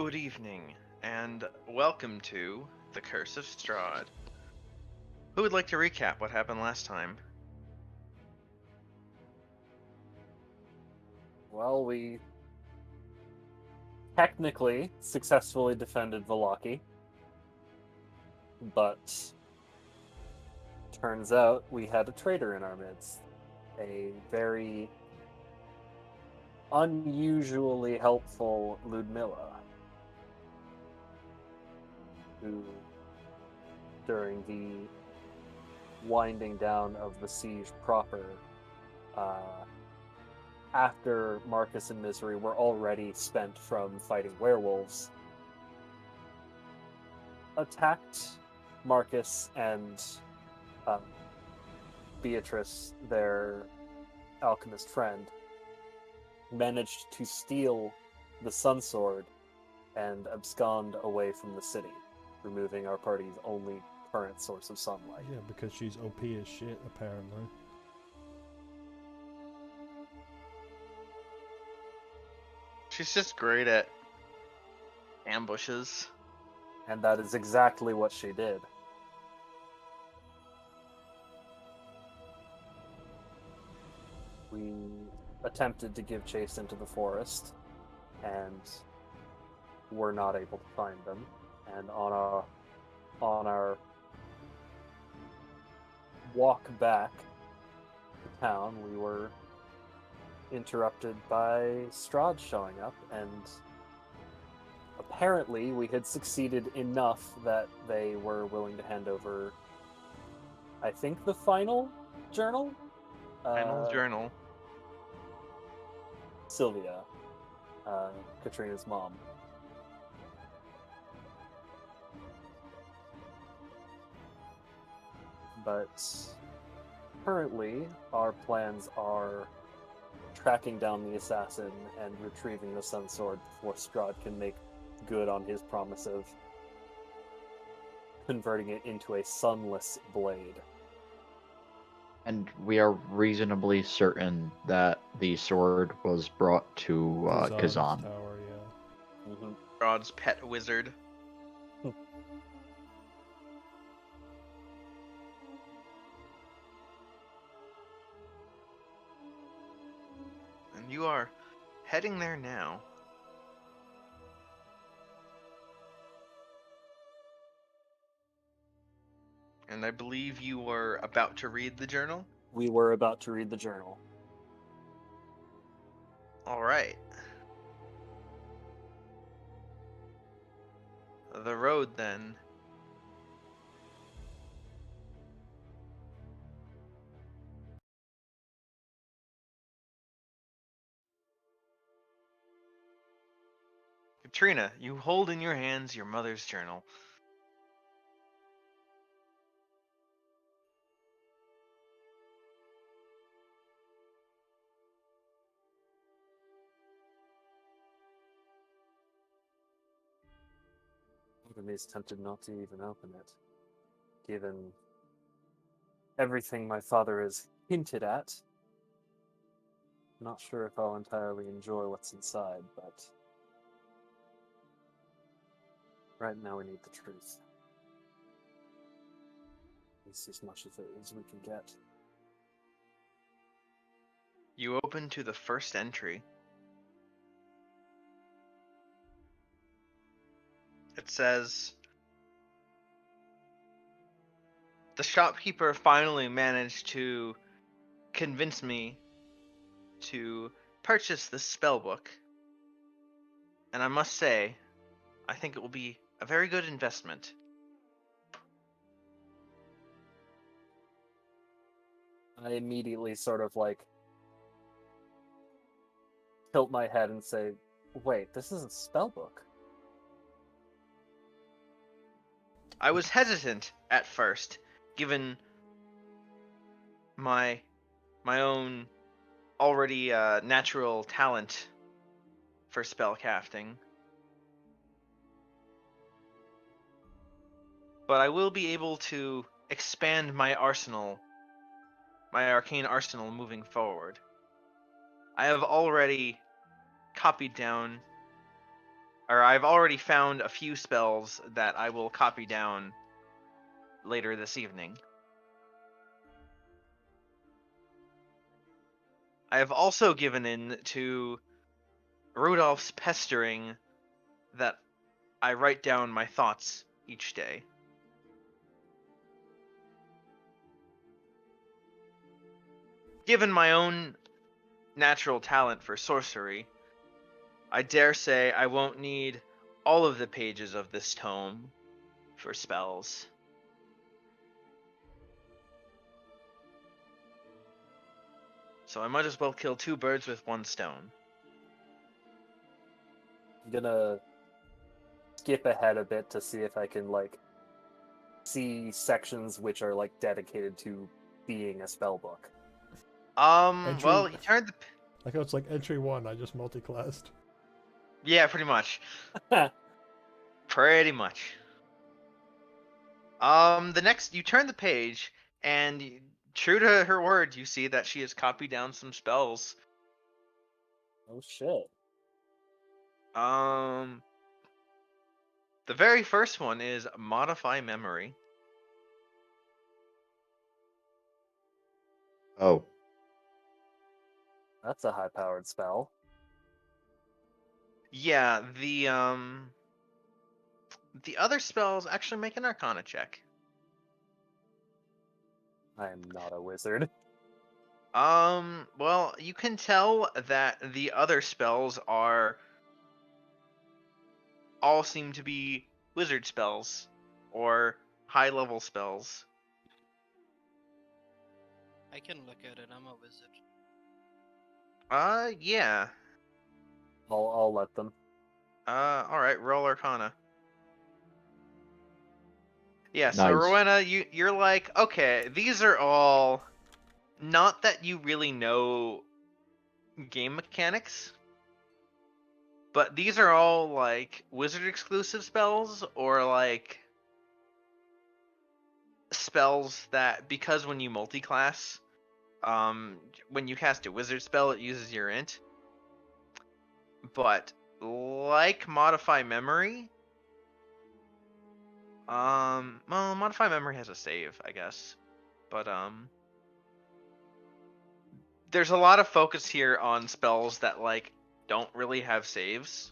Good evening, and welcome to the Curse of Strahd. Who would like to recap what happened last time? Well, we technically successfully defended Vallaki, but turns out we had a traitor in our midst. A very unusually helpful Ludmilla, who, during the winding down of the siege proper, after Marcus and Misery were already spent from fighting werewolves, attacked Marcus and Beatrice, their alchemist friend, managed to steal the Sunsword and abscond away from the city, removing our party's only current source of sunlight. Yeah, because she's OP as shit, apparently. She's just great at ambushes. And that is exactly what she did. We attempted to give chase into the forest, and were not able to find them. And on our walk back to town, we were interrupted by Strahd showing up, and apparently we had succeeded enough that they were willing to hand over, I think, the final journal? Final journal. Sylvia, Katrina's mom. But currently, our plans are tracking down the assassin and retrieving the Sunsword before Strahd can make good on his promise of converting it into a sunless blade. And we are reasonably certain that the sword was brought to Kazan's Kazan. Tower, yeah. Mm-hmm. Strahrd's pet wizard. And you are heading there now. And I believe you were about to read the journal? We were about to read the journal. Alright. The road, then. Katrina, you hold in your hands your mother's journal. Part of me is tempted not to even open it, given everything my father has hinted at. Not sure if I'll entirely enjoy what's inside, but right now we need the truth. At least as much of it as we can get. You open to the first entry. It says, the shopkeeper finally managed to convince me to purchase this spellbook. And I must say, I think it will be a very good investment. I immediately sort of tilt my head and say, wait, this is a spellbook. I was hesitant at first, given my own already natural talent for spellcasting. But I will be able to expand my arsenal, my arcane arsenal, moving forward. I have already copied down or I've already found a few spells that I will copy down later this evening. I have also given in to Rudolph's pestering that I write down my thoughts each day. Given my own natural talent for sorcery, I dare say I won't need all of the pages of this tome for spells. So I might as well kill two birds with one stone. I'm gonna skip ahead a bit to see if I can see sections which are dedicated to being a spell book. Well, you turned the... Like, oh, it's like entry 1, I just multi-classed. Yeah, pretty much. Pretty much. The next, you turn the page, and true to her word, you see that she has copied down some spells. Oh shit. The very first one is Modify Memory. Oh, That's a high-powered spell. Yeah, the other spells actually make an Arcana check. I am not a wizard. Well, you can tell that the other spells all seem to be wizard spells or high-level spells. I can look at it. I'm a wizard. Yeah. I'll let them. All right, roll Arcana. Yeah, so nice. Rowena, you're like, okay, these are all not that you really know game mechanics, but these are all like wizard exclusive spells or like spells that, because when you multi-class, when you cast a wizard spell, it uses your int. But like Modify Memory, well, Modify Memory has a save, I guess, but there's a lot of focus here on spells that like don't really have saves.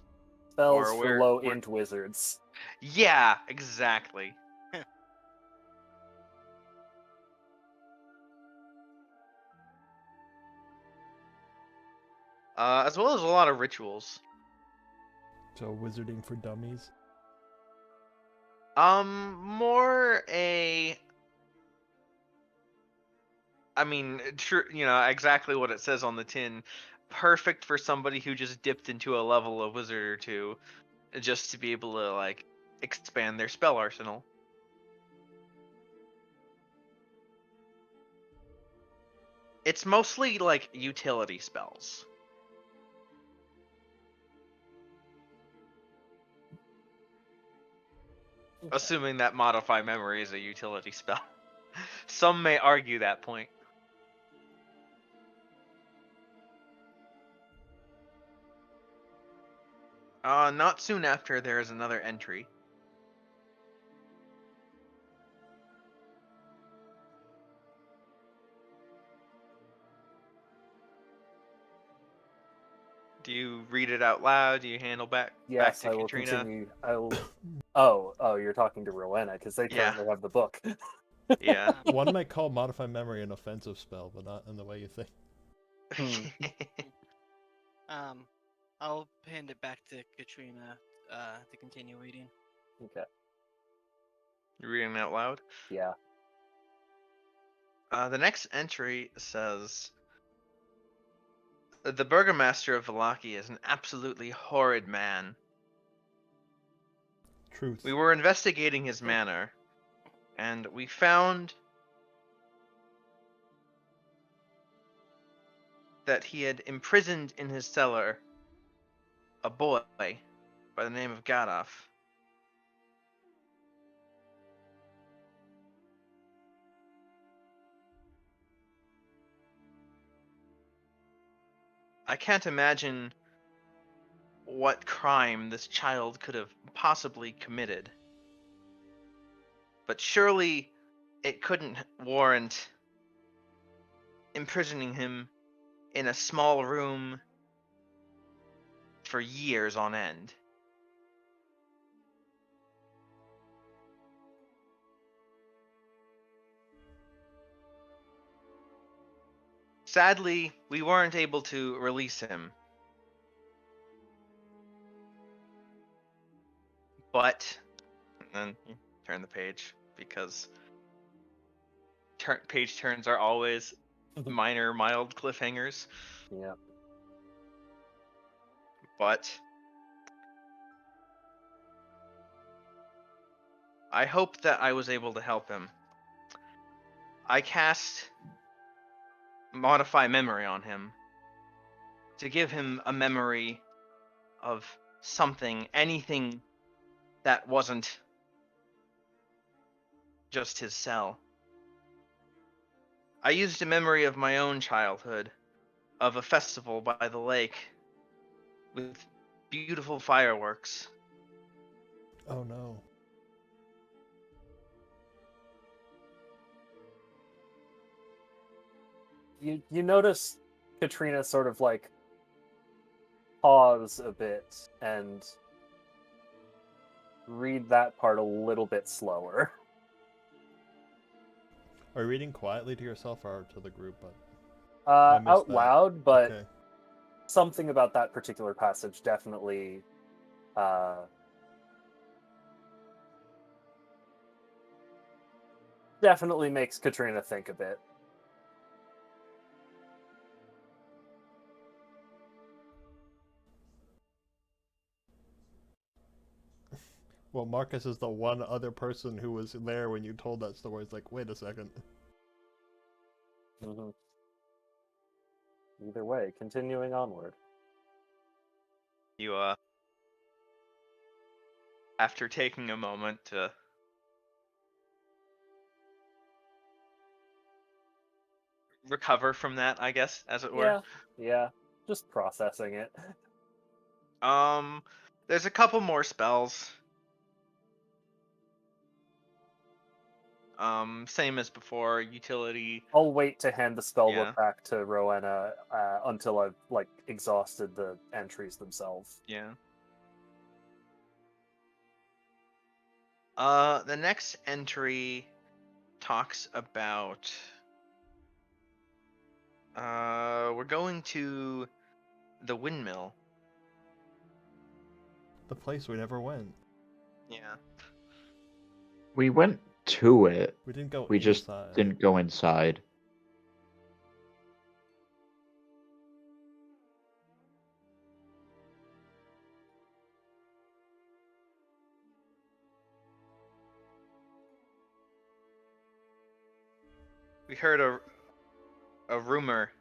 Spells Or for we're- low we're- int wizards. Yeah, exactly. As well as a lot of rituals. So, wizarding for dummies. More a... I mean, true, exactly what it says on the tin. Perfect for somebody who just dipped into a level of wizard or two, just to be able to, like, expand their spell arsenal. It's mostly, like, utility spells. Assuming that Modify Memory is a utility spell. Some may argue that point. Not soon after, there is another entry. Do you read it out loud? Do you handle back Yes, to I will Katrina? continue. I will. Oh, you're talking to Rowena because they Yeah. currently have the book. Yeah. One might call Modify Memory an offensive spell, but not in the way you think. I'll hand it back to Katrina to continue reading. Okay. You're reading it out loud? Yeah. The next entry says, the Burgomaster of Vallaki is an absolutely horrid man. Truth. We were investigating his manor, and we found that he had imprisoned in his cellar a boy by the name of Gadaf. I can't imagine what crime this child could have possibly committed. But surely it couldn't warrant imprisoning him in a small room for years on end. Sadly, we weren't able to release him. But, and then turn the page, because page turns are always minor, mild cliffhangers. Yeah. But I hope that I was able to help him. I cast Modify Memory on him to give him a memory of something, anything that wasn't just his cell. I used a memory of my own childhood, of a festival by the lake with beautiful fireworks. Oh no. You notice Katrina sort of like pause a bit and read that part a little bit slower. Are you reading quietly to yourself or to the group? But I missed Out that. loud, but Okay. something about that particular passage definitely definitely makes Katrina think a bit. Well, Marcus is the one other person who was there when you told that story. It's like, wait a second. Mm-hmm. Either way, continuing onward. You, after taking a moment to recover from that, I guess, as it were. Yeah, just processing it. There's a couple more spells. Same as before, utility. I'll wait to hand the spellbook Yeah. back to Rowena until I've like exhausted the entries themselves. Yeah. The next entry talks about we're going to the windmill. The place we never went. Yeah. We went to it. We didn't go We just inside. didn't go inside. We heard a rumor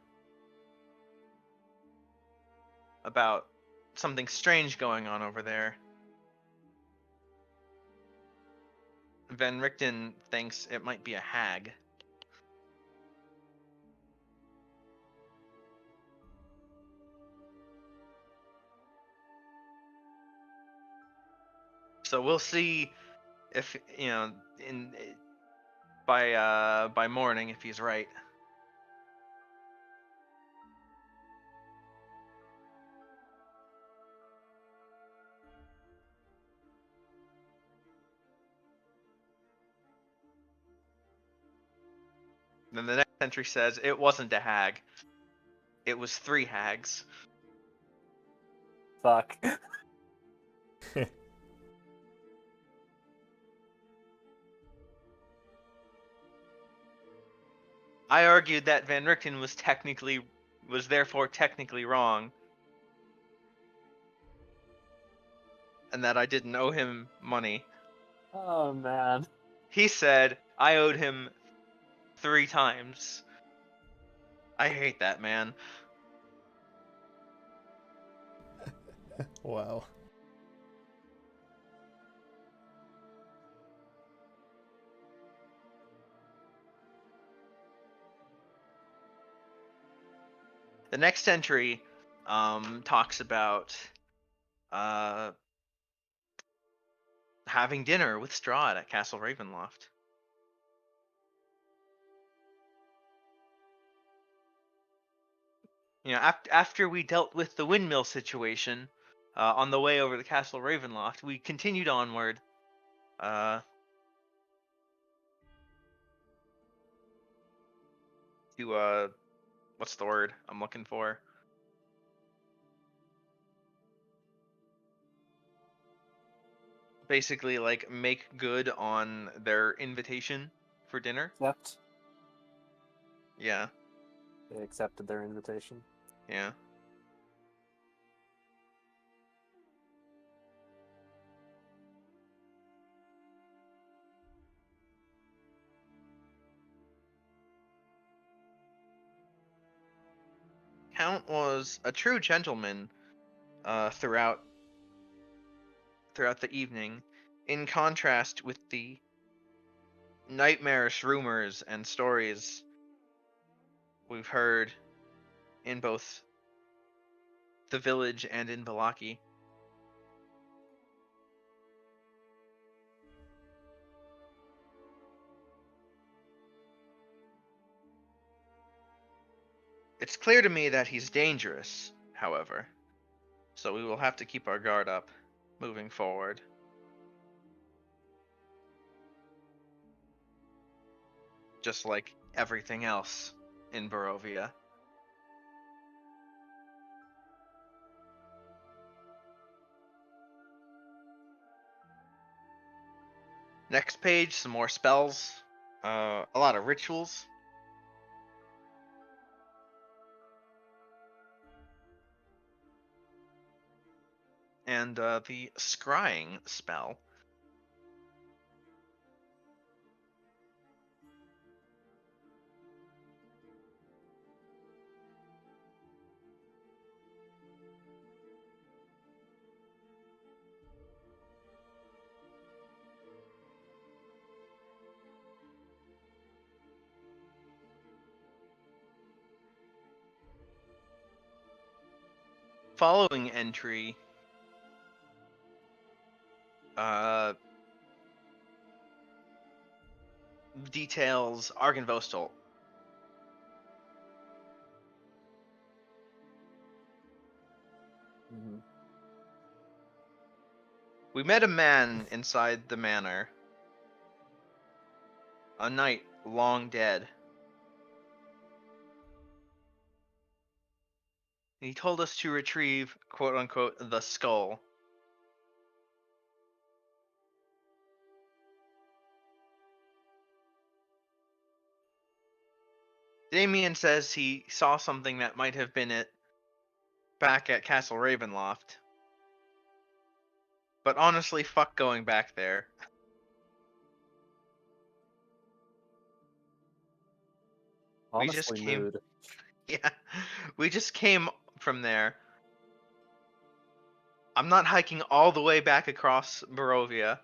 about something strange going on over there. Van Richten thinks it might be a hag. So we'll see if in by morning if he's right. Then the next entry says it wasn't a hag. It was 3 hags. Fuck. I argued that Van Richten was therefore technically wrong, and that I didn't owe him money. Oh man. He said I owed him 3 times. I hate that man. Wow. The next entry talks about uh, having dinner with Strahd at Castle Ravenloft. You know, after we dealt with the windmill situation, on the way over to Castle Ravenloft, we continued onward. Uh, to what's the word I'm looking for? Basically, like, make good on their invitation for dinner. Except Yeah, they accepted their invitation. yeah. Count was a true gentleman throughout the evening, in contrast with the nightmarish rumors and stories we've heard in both the village and in Valaki. It's clear to me that he's dangerous, however, so we will have to keep our guard up moving forward. Just like everything else in Barovia. Next page, some more spells, a lot of rituals. And the scrying spell. Following entry details Argynvostholt. Mm-hmm. We met a man inside the manor, a knight long dead. He told us to retrieve, quote unquote, the skull. Damien says he saw something that might have been it back at Castle Ravenloft. But honestly, fuck going back there. We just Honestly, came. mood. Yeah, we just came from there. I'm not hiking all the way back across Barovia.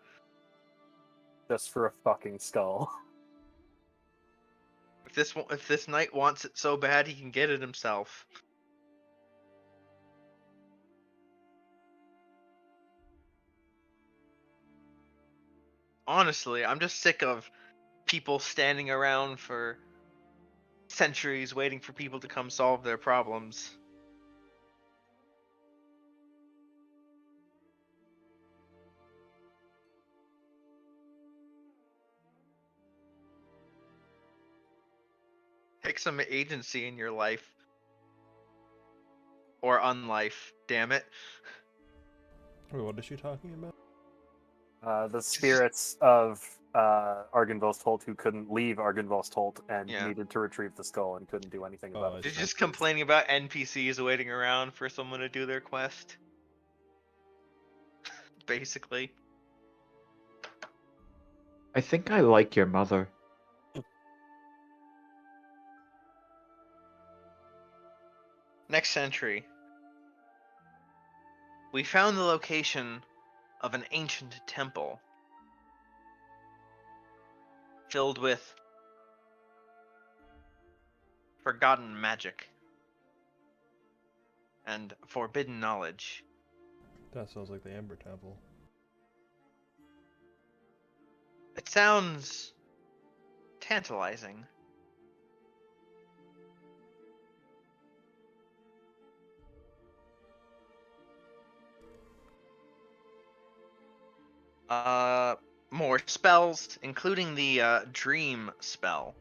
Just for a fucking skull. If this knight wants it so bad, he can get it himself. Honestly, I'm just sick of people standing around for centuries waiting for people to come solve their problems. Take some agency in your life. Or unlife, damn it. Wait, what is she talking about? The spirits of Argynvostholt who couldn't leave Argynvostholt and Yeah. needed to retrieve the skull and couldn't do anything Oh, about I it. They're see. just complaining about NPCs waiting around for someone to do their quest. Basically. I think I like your mother. Next century. We found the location of an ancient temple filled with forgotten magic and forbidden knowledge. That sounds like the Amber Temple. It sounds tantalizing. More spells, including the dream spell.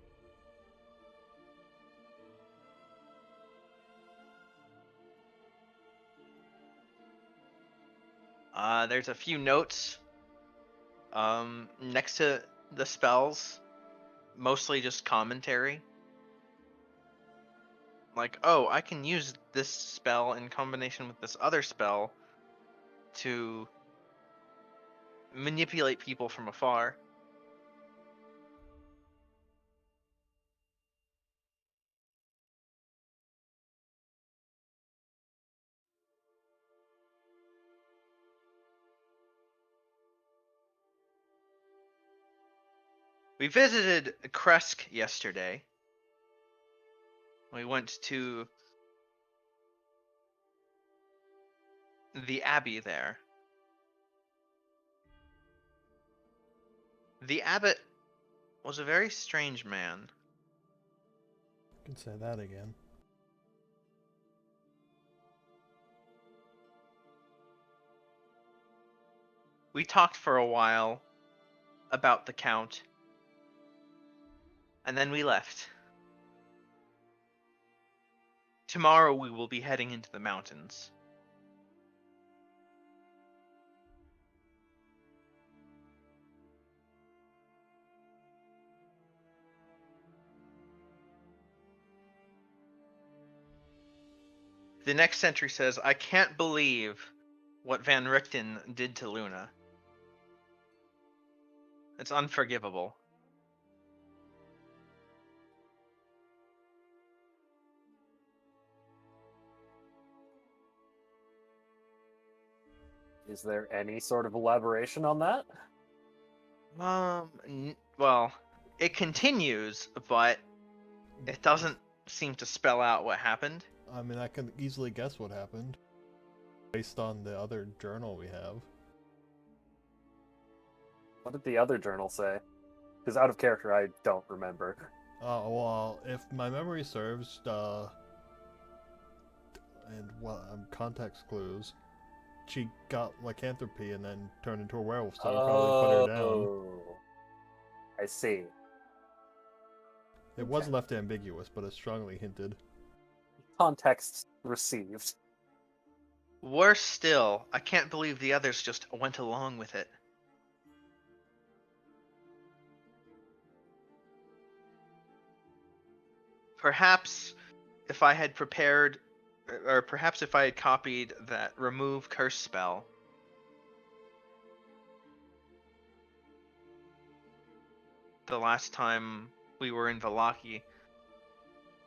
There's a few notes next to the spells, mostly just commentary. Like, oh, I can use this spell in combination with this other spell to manipulate people from afar. We visited Kresk yesterday. We went to the abbey there. The abbot was a very strange man. You can say that again. We talked for a while about the Count, and then we left. Tomorrow we will be heading into the mountains. The next entry says, I can't believe what Van Richten did to Luna. It's unforgivable. Is there any sort of elaboration on that? Well, it continues, but it doesn't seem to spell out what happened. I mean, I can easily guess what happened based on the other journal we have. What did the other journal say? Because out of character, I don't remember. Oh, well, if my memory serves, and context clues, she got lycanthropy and then turned into a werewolf, so we probably put her down. Oh, I see. It was left ambiguous, but it's strongly hinted. Context received. Worse still, I can't believe the others just went along with it. Perhaps if I had prepared, or perhaps if I had copied that remove curse spell, the last time we were in Vallaki,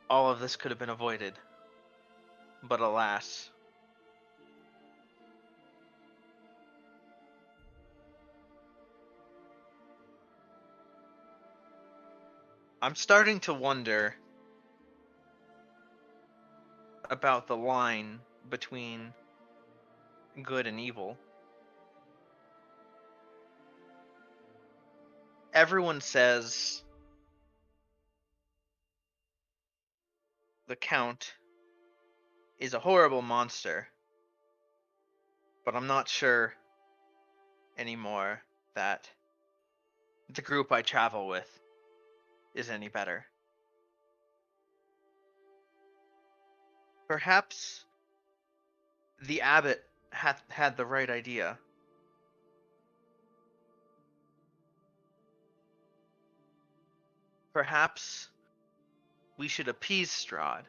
all of this could have been avoided. But alas. I'm starting to wonder about the line between good and evil. Everyone says the Count is a horrible monster, but I'm not sure anymore that the group I travel with is any better. Perhaps the abbot had the right idea. Perhaps we should appease Strahd.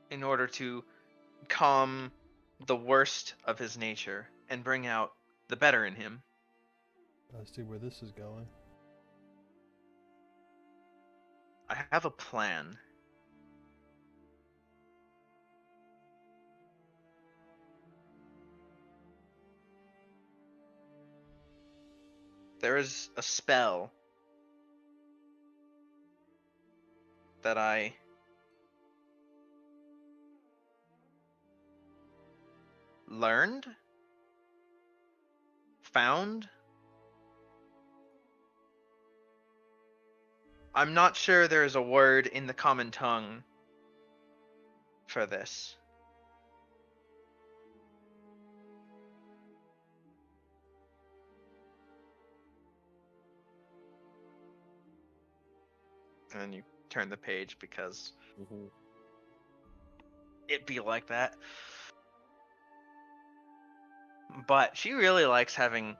In order to calm the worst of his nature and bring out the better in him. I see where this is going. I have a plan. There is a spell that I learned? Found? I'm not sure there's a word in the common tongue for this. And then you turn the page because Mhm. it be like that. But she really likes having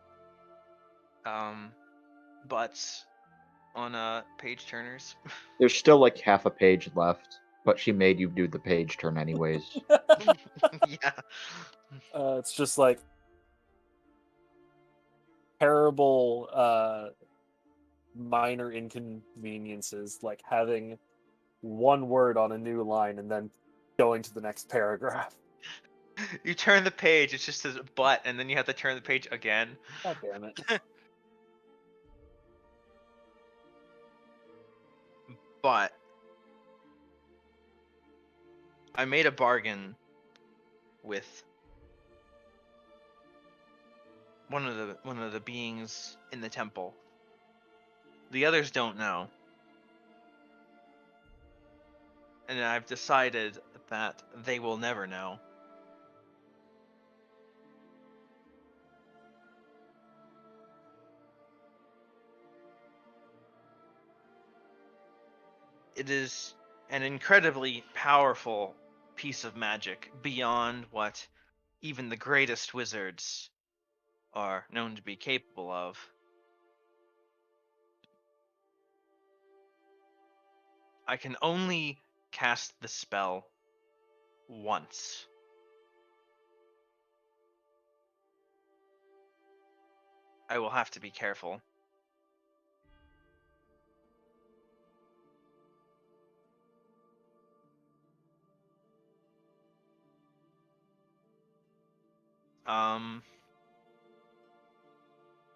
butts on page turners. There's still like half a page left, but she made you do the page turn anyways. Yeah. It's just like terrible minor inconveniences, like having one word on a new line and then going to the next paragraph. You turn the page, it just says butt, and then you have to turn the page again. God damn it. But I made a bargain with one of the beings in the temple. The others don't know. And I've decided that they will never know. It is an incredibly powerful piece of magic beyond what even the greatest wizards are known to be capable of. I can only cast the spell once. I will have to be careful.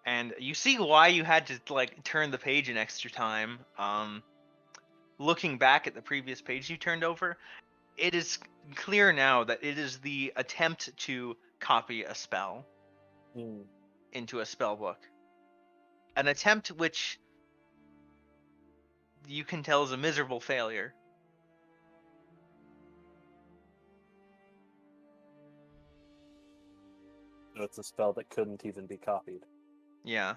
And you see why you had to like turn the page an extra time. Looking back at the previous page you turned over, it is clear now that it is the attempt to copy a spell Hmm. into a spell book. An attempt which you can tell is a miserable failure. So it's a spell that couldn't even be copied. Yeah.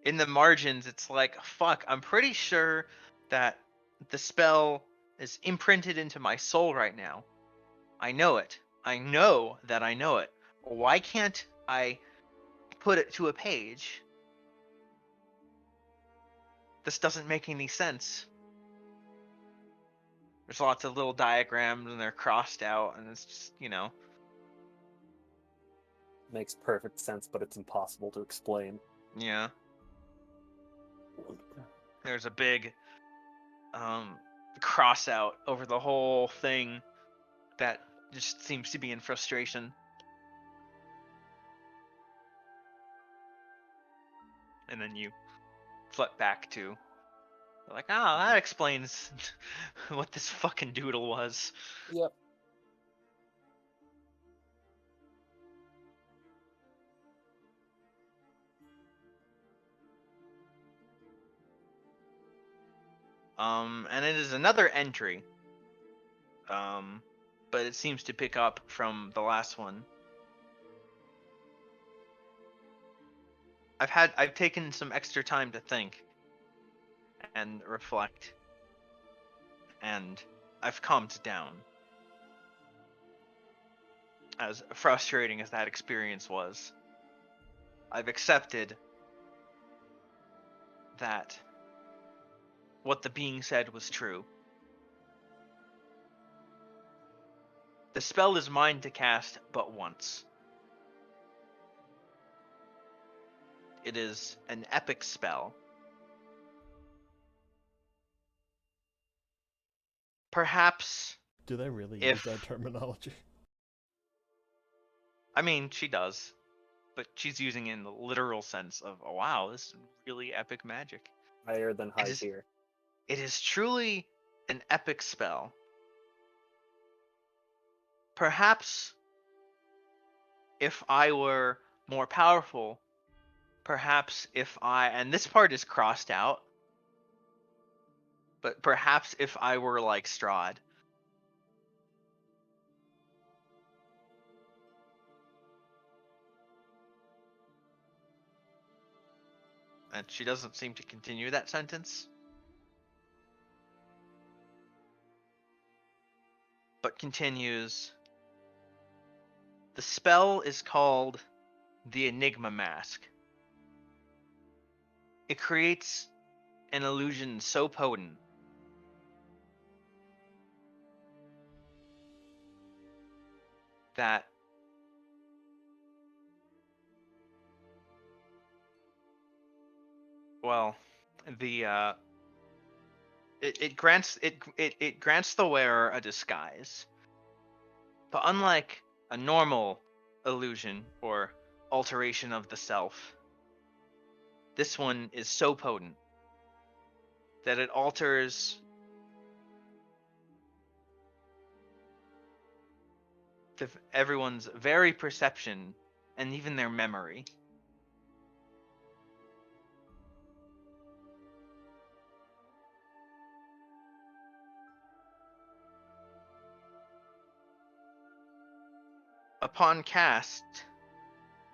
In the margins, it's like, fuck, I'm pretty sure that the spell is imprinted into my soul right now. I know it. I know that I know it. Why can't I put it to a page? This doesn't make any sense. There's lots of little diagrams and they're crossed out, and it's just, Makes perfect sense, but it's impossible to explain. yeah. There's a big cross out over the whole thing that just seems to be in frustration. And then you flip back to like, that explains what this fucking doodle was. Yep. And it is another entry. But it seems to pick up from the last one. I've taken some extra time to think and reflect, and I've calmed down. As frustrating as that experience was, I've accepted that what the being said was true. The spell is mine to cast but once. It is an epic spell. Perhaps Do they really if use that terminology? I mean, she does, but she's using it in the literal sense of, oh, wow, this is really epic magic. Higher than high It is, tier. it is truly an epic spell. perhaps if I were more powerful, perhaps if I, and this part is crossed out, but perhaps if I were like Strahd. And she doesn't seem to continue that sentence. But continues. The spell is called the Enigma Mask. It creates an illusion so potent that well, the it grants the wearer a disguise. But unlike a normal illusion or alteration of the self, this one is so potent that it alters everyone's very perception and even their memory. Upon cast,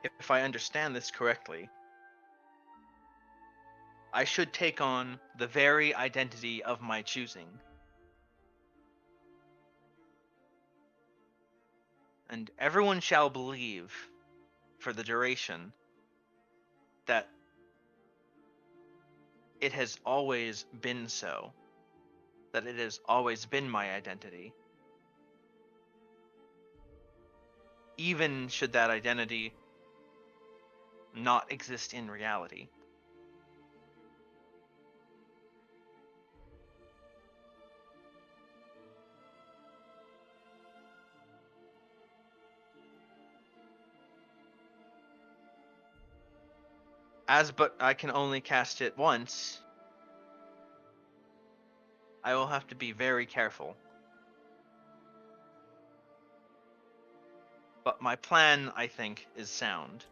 if I understand this correctly, I should take on the very identity of my choosing. And everyone shall believe, for the duration, that it has always been so, that it has always been my identity. Even should that identity not exist in reality. But I can only cast it once, I will have to be very careful. But my plan, I think, is sound.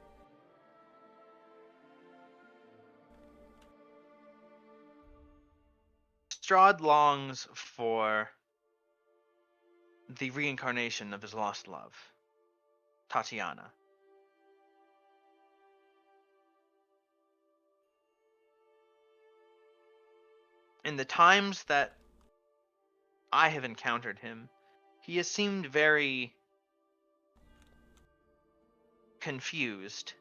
Strahd longs for the reincarnation of his lost love, Tatiana. In the times that I have encountered him, he has seemed very confused,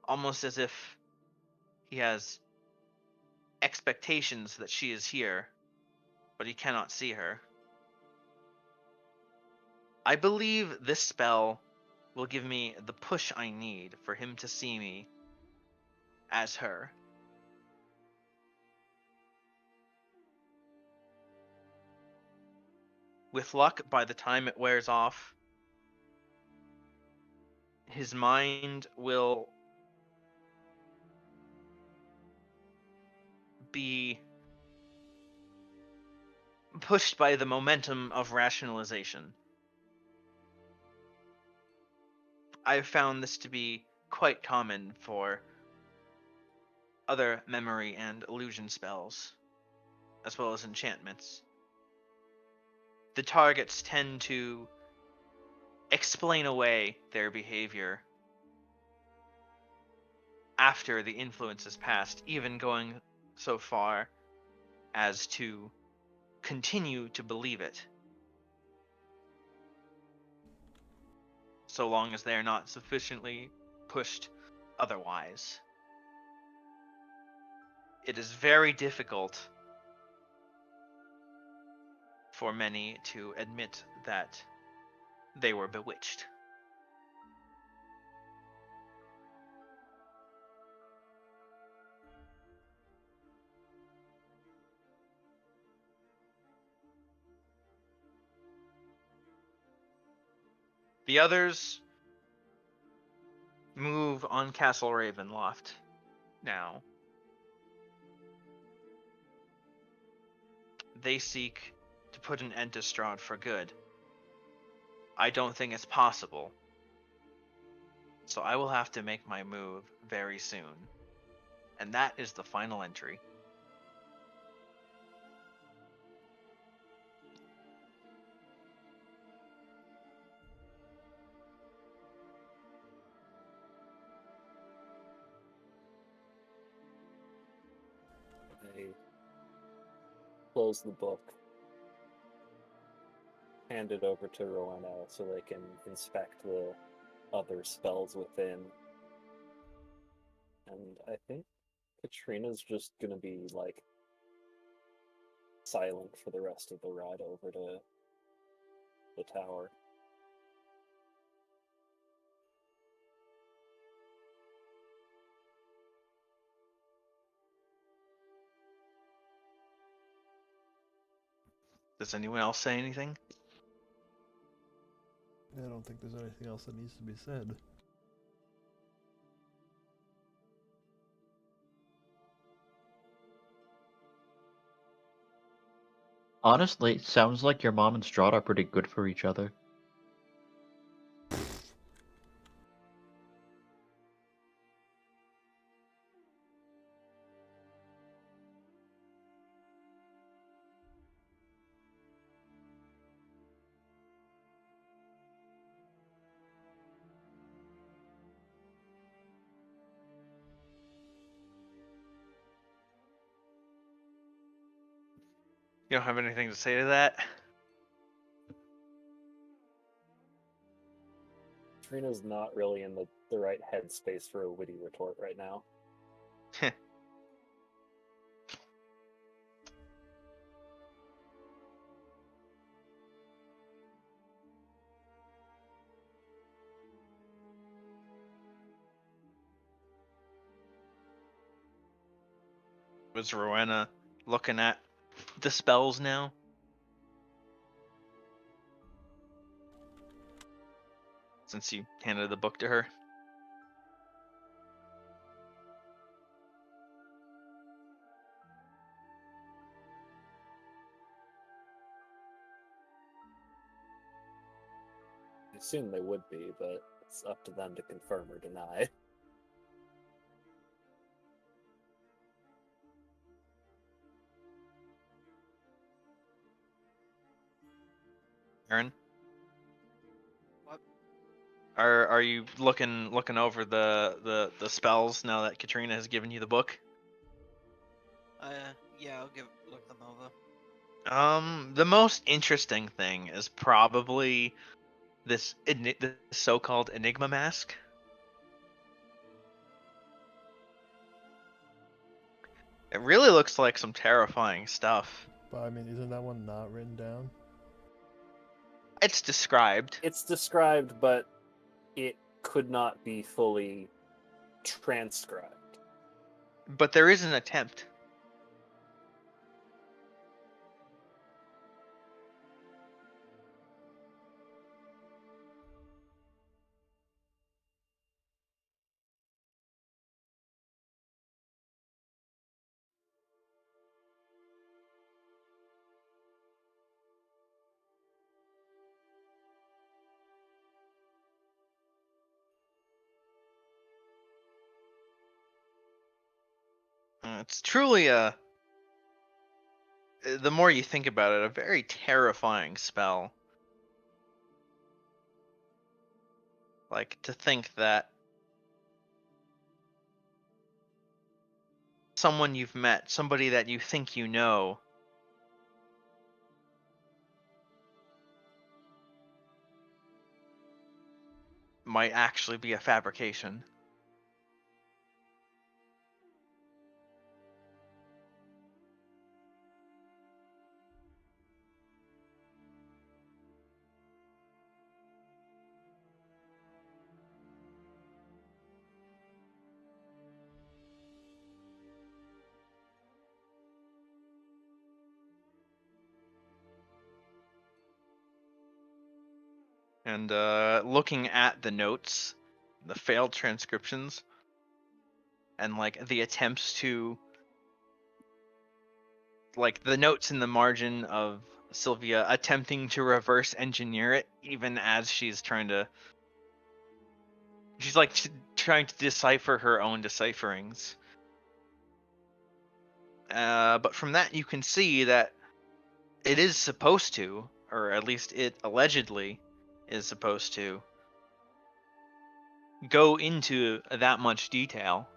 almost as if he has expectations that she is here, but he cannot see her. I believe this spell will give me the push I need for him to see me as her. With luck, by the time it wears off, his mind will be pushed by the momentum of rationalization. I've found this to be quite common for other memory and illusion spells, as well as enchantments. The targets tend to explain away their behavior after the influence is passed, even going so far as to continue to believe it, so long as they are not sufficiently pushed otherwise. It is very difficult for many to admit that they were bewitched. The others move on Castle Ravenloft now. They seek to put an end to Strahd for good. I don't think it's possible. So I will have to make my move very soon. And that is the final entry. I close the book, hand it over to Rowena so they can inspect the other spells within. And I think Katrina's just gonna be, like, silent for the rest of the ride over to the tower. Does anyone else say anything? I don't think there's anything else that needs to be said. Honestly, sounds like your mom and Strahd are pretty good for each other. You don't have anything to say to that? Katrina's not really in the right headspace for a witty retort right now. Was Rowena looking at the spells now? Since you handed the book to her? I assume they would be, but it's up to them to confirm or deny. Aaron? What? Are you looking over the spells now that Katrina has given you the book? Yeah, I'll look them over. The most interesting thing is probably this so-called Enigma mask. It really looks like some terrifying stuff. But I mean, isn't that one not written down? It's described. It's described, but it could not be fully transcribed. But there is an attempt. It's truly the more you think about it, a very terrifying spell. Like, to think that someone you've met, somebody that you think you know, might actually be a fabrication. And looking at the notes, the failed transcriptions, and like the attempts to, like, the notes in the margin of Sylvia attempting to reverse engineer it, even as she's trying to. She's like trying to decipher her own decipherings. But from that, you can see that it is supposed to, or at least it allegedly is supposed to, go into that much detail.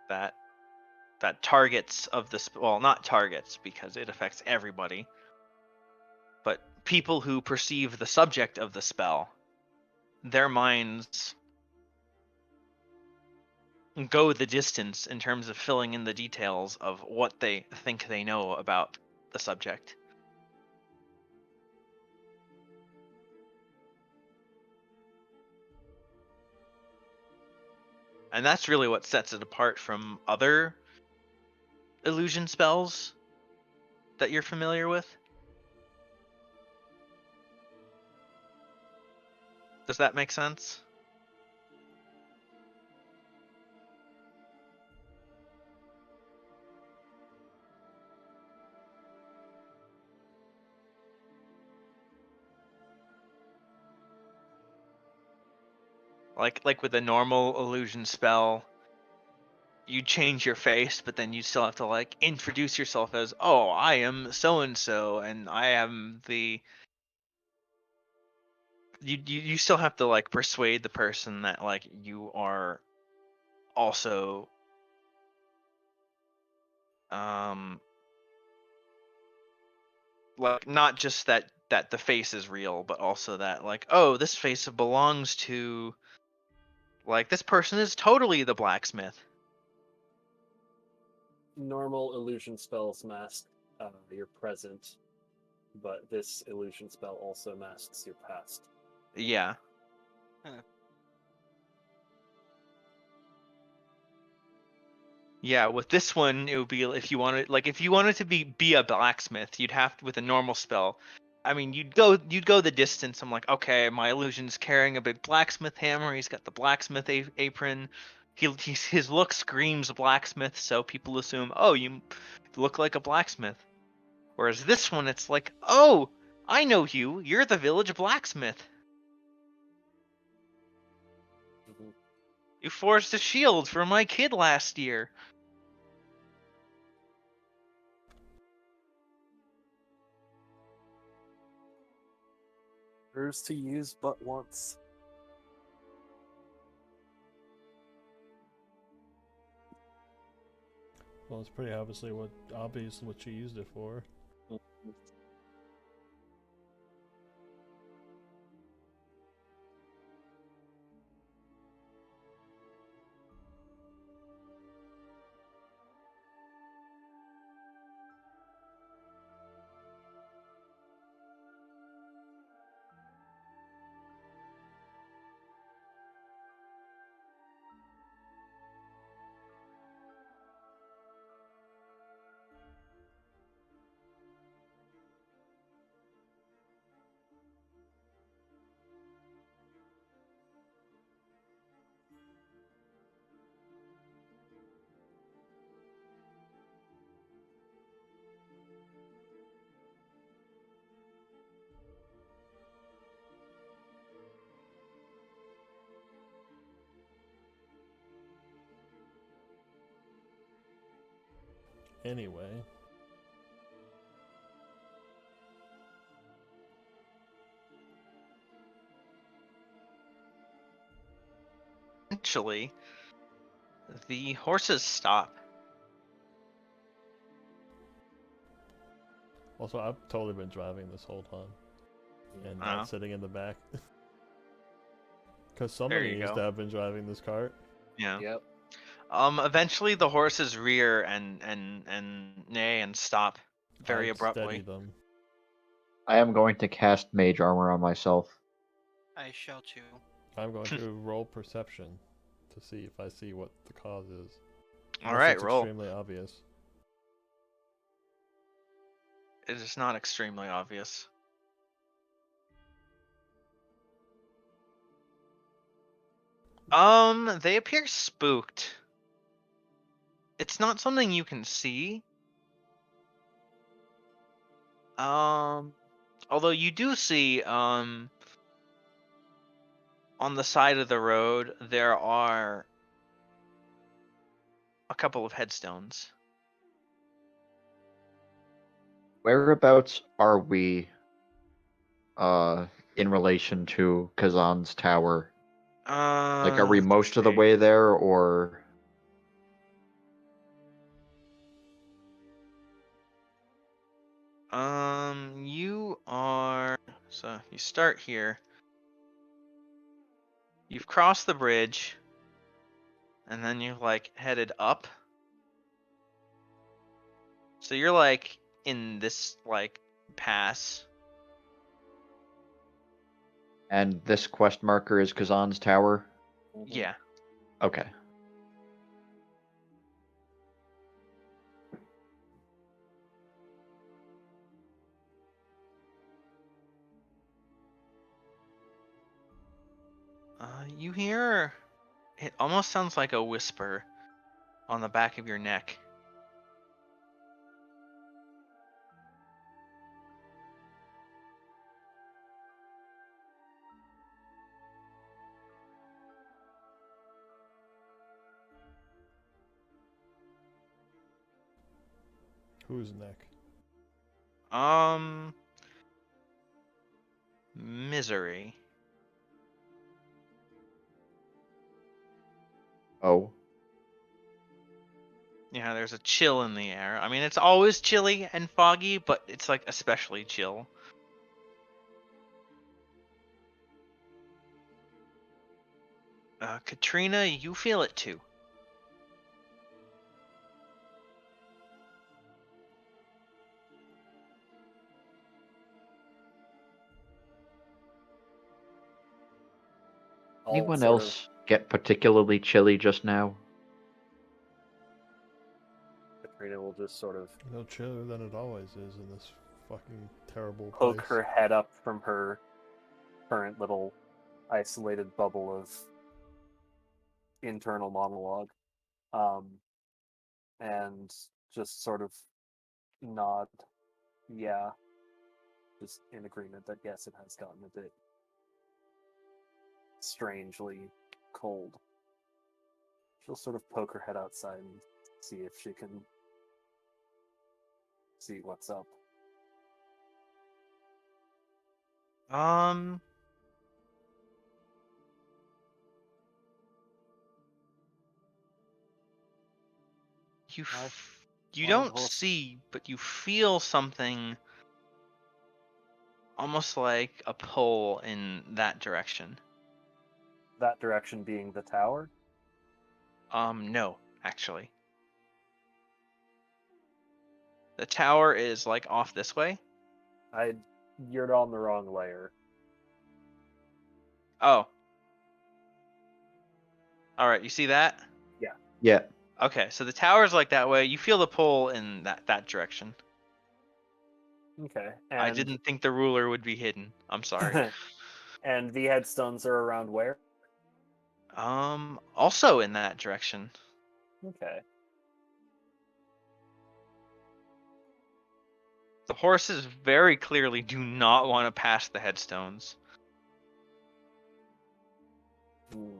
That targets of the well, not targets because it affects everybody, but people who perceive the subject of the spell, their minds go the distance in terms of filling in the details of what they think they know about the subject. And that's really what sets it apart from other illusion spells that you're familiar with. Does that make sense? Like with a normal illusion spell, you change your face, but then you still have to like introduce yourself as, oh, I am so and so, and I am the. You still have to like persuade the person that like you are also like not just that the face is real, but also that like, oh, this face belongs to, like, this person is totally the blacksmith. Normal illusion spells mask your present, but this illusion spell also masks your past. Yeah. Huh. Yeah, with this one, it would be if you wanted to be a blacksmith, you'd have to, with a normal spell. I mean, you'd go the distance. I'm like, okay, my illusion's carrying a big blacksmith hammer. He's got the blacksmith apron. His look screams blacksmith, so people assume, oh, you look like a blacksmith. Whereas this one, it's like, oh, I know you. You're the village blacksmith. Mm-hmm. You forged a shield for my kid last year. Hers to use but once. Well, it's pretty obvious what she used it for. Mm-hmm. Anyway, Eventually, the horses stop. also I've totally been driving this whole time and Oh. not sitting in the back. Because There somebody you needs go. to have been driving this cart. Yeah. Yep. Eventually the horses rear and neigh and stop very I'd steady abruptly. them. I am going to cast mage armor on myself. I shall too. I'm going to roll perception to see if I see what the cause is. All Unless right, it's roll. extremely obvious. It is not extremely obvious. They appear spooked. it's not something you can see. Although you do see, on the side of the road, there are a couple of headstones. Whereabouts are we in relation to Kazan's tower? Like, are we Let's most of the see. way there, or You are. So you start here. You've crossed the bridge, and then you've like headed up. So you're like in this like pass. and this quest marker is Kazan's tower? Yeah. Okay. You hear. It almost sounds like a whisper on the back of your neck. Whose neck? Misery. Oh. Yeah, there's a chill in the air. I mean, it's always chilly and foggy, but it's like especially chill. Katrina, you feel it too. I'll Anyone sort of- else get particularly chilly just now? Katrina will just sort of No chiller than it always is in this fucking terrible poke place. her head up from her current little isolated bubble of internal monologue, and just sort of nod, yeah, just in agreement that yes, it has gotten a bit strangely cold. She'll sort of poke her head outside and see if she can see what's up. You My- you my don't horse- see, but you feel something almost like a pull in that direction. That direction being the tower? No, actually. The tower is like off this way. You're on the wrong layer. Oh. All right, you see that? Yeah. Okay, so the tower's like that way. You feel the pull in that direction. Okay. I didn't think the ruler would be hidden. I'm sorry. And the headstones are around where? Also in that direction. Okay. The horses very clearly do not want to pass the headstones. Hmm.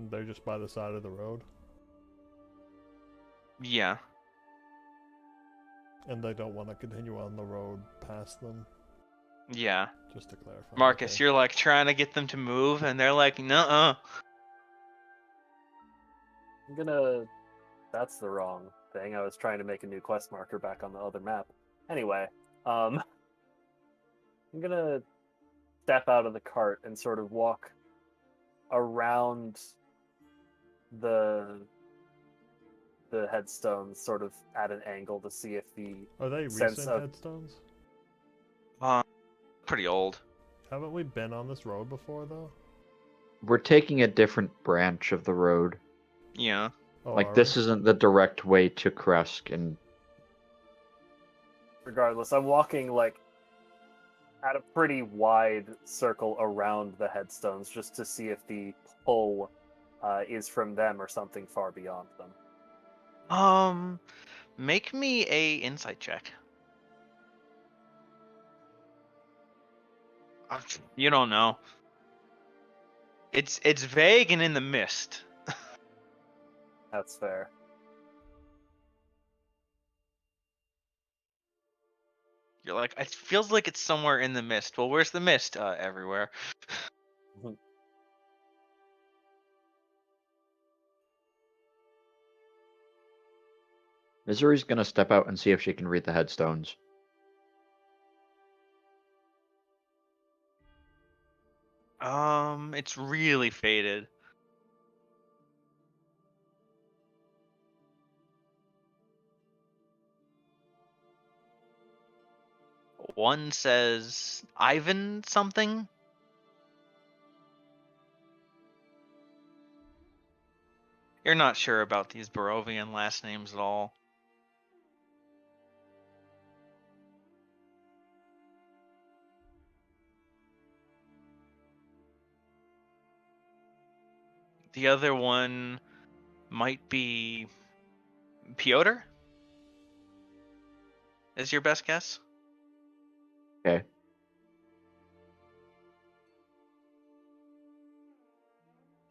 They're just by the side of the road, Yeah. and they don't want to continue on the road past them. Yeah. Just to clarify. Marcus, okay. you're like trying to get them to move, and they're like, nuh-uh. I'm gonna. That's the wrong thing. I was trying to make a new quest marker back on the other map. Anyway, I'm gonna step out of the cart and sort of walk around the headstones, sort of at an angle to see if the Are they sense recent of- headstones? Pretty old. Haven't we been on this road before, though? We're taking a different branch of the road. Yeah. Oh, Like, are this we? isn't the direct way to Kresk, and regardless, I'm walking like at a pretty wide circle around the headstones just to see if the pull is from them or something far beyond them. Make me a insight check. You don't know. It's vague and in the mist. That's fair. You're like, it feels like it's somewhere in the mist. Well, where's the mist? Everywhere. Misery's gonna step out and see if she can read the headstones. It's really faded. One says Ivan something. You're not sure about these Barovian last names at all. The other one might be Piotr? Is your best guess? Okay.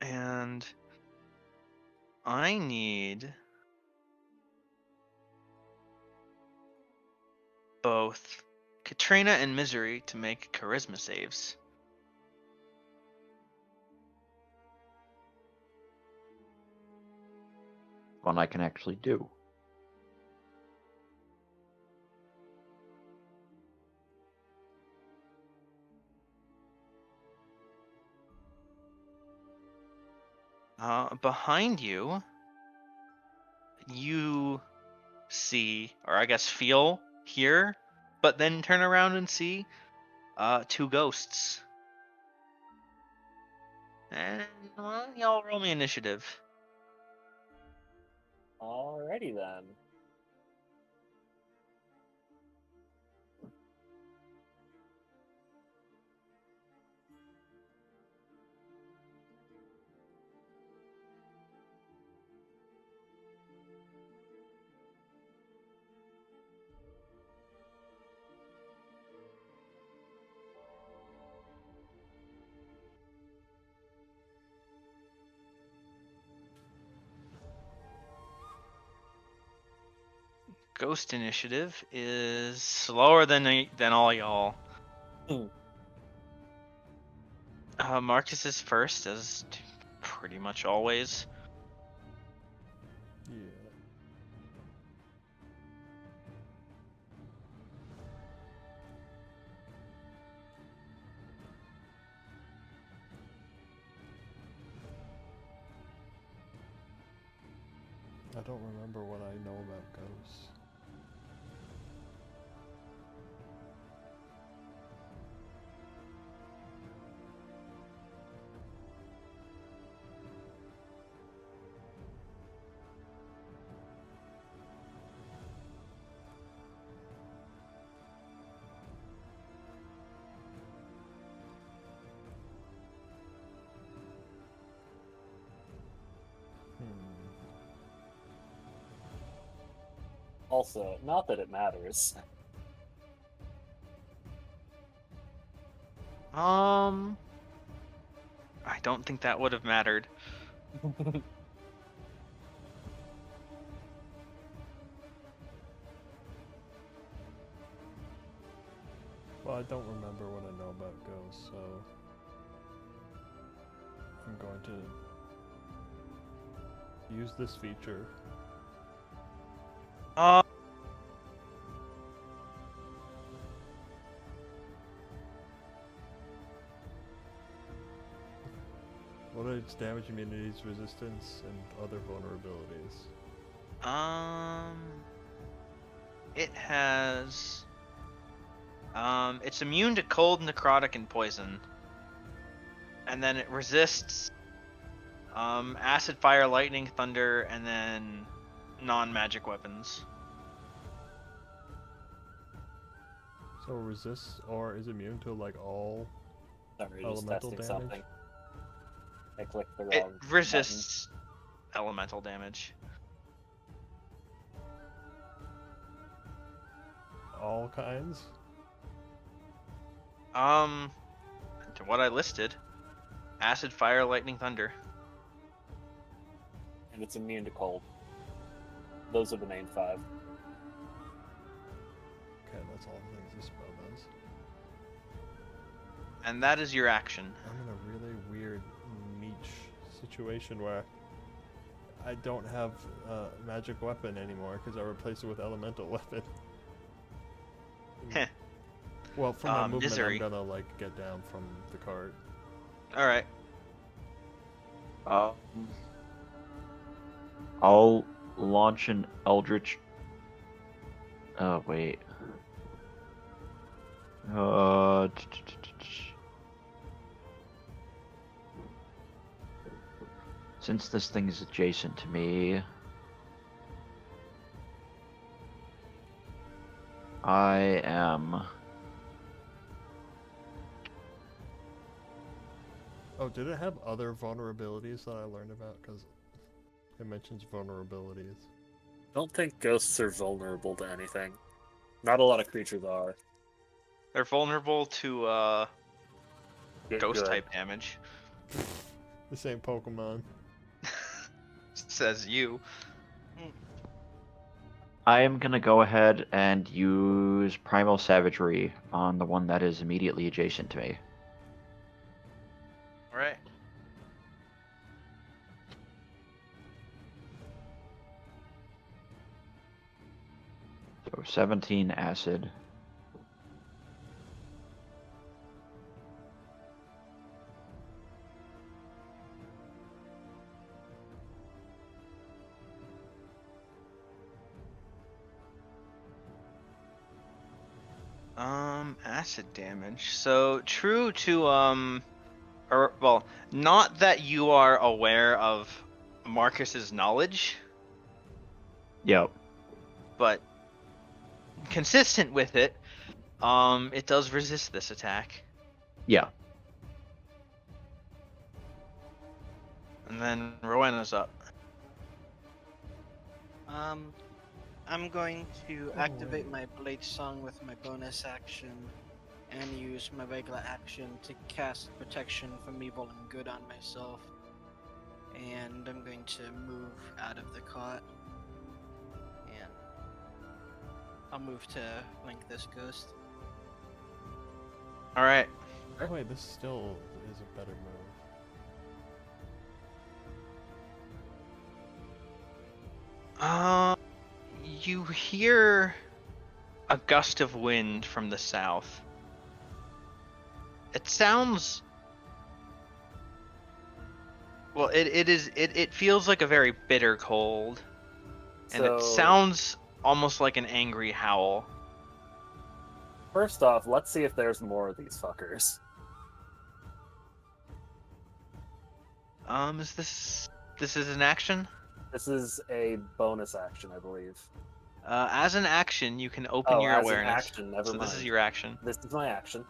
And I need both Katrina and Misery to make charisma saves. One I can actually do. Behind you, you see, or I guess feel, hear, but then turn around and see two ghosts. And well, y'all roll me initiative. Alrighty then. Ghost initiative is slower than all y'all. Hmm. Marcus is first, as pretty much always. Yeah. I don't remember what I know about ghosts. Also, not that it matters. I don't think that would have mattered. Well, I don't remember what I know about ghosts, so I'm going to use this feature. What are its damage immunities, resistance, and other vulnerabilities? It has. It's immune to cold, necrotic, and poison. And then it resists acid, fire, lightning, thunder, and then non-magic weapons. So resists or is immune to like all Sorry, just elemental testing damage? something. I clicked the It wrong resists elemental damage. All kinds? To what I listed: acid, fire, lightning, thunder. button, and it's immune to cold. Those are the main 5. Okay, that's all the things this spell does. And that is your action. I'm in a really weird niche situation where I don't have a magic weapon anymore because I replaced it with elemental weapon. Heh. Well, for my movement, Misery. I'm gonna like get down from the cart. All right. I'll launch an Eldritch. Oh wait. Since this thing is adjacent to me, I am. Oh, did it have other vulnerabilities that I learned about? Because it mentions vulnerabilities. Don't think ghosts are vulnerable to anything. Not a lot of creatures are. They're vulnerable to Get ghost good. type damage. The same Pokemon. Says you. I am gonna go ahead and use Primal Savagery on the one that is immediately adjacent to me. All right. So 17 acid. Acid damage. So true to or well, not that you are aware of Marcus's knowledge, Yep. but consistent with it, it does resist this attack. Yeah. And then Rowena's up. I'm going to Oh, activate wait. my Blade Song with my bonus action and use my regular action to cast Protection from Evil and Good on myself. And I'm going to move out of the cot. And I'll move to flank this ghost. All right. Oh wait, this still is a better move. You hear a gust of wind from the south. It sounds well, it feels like a very bitter cold. And it So, sounds almost like an angry howl. first off, let's see if there's more of these fuckers. This is an action? This is a bonus action, I believe. As an action, you can open your as awareness. an action, never so mind. this is your action. This is my action.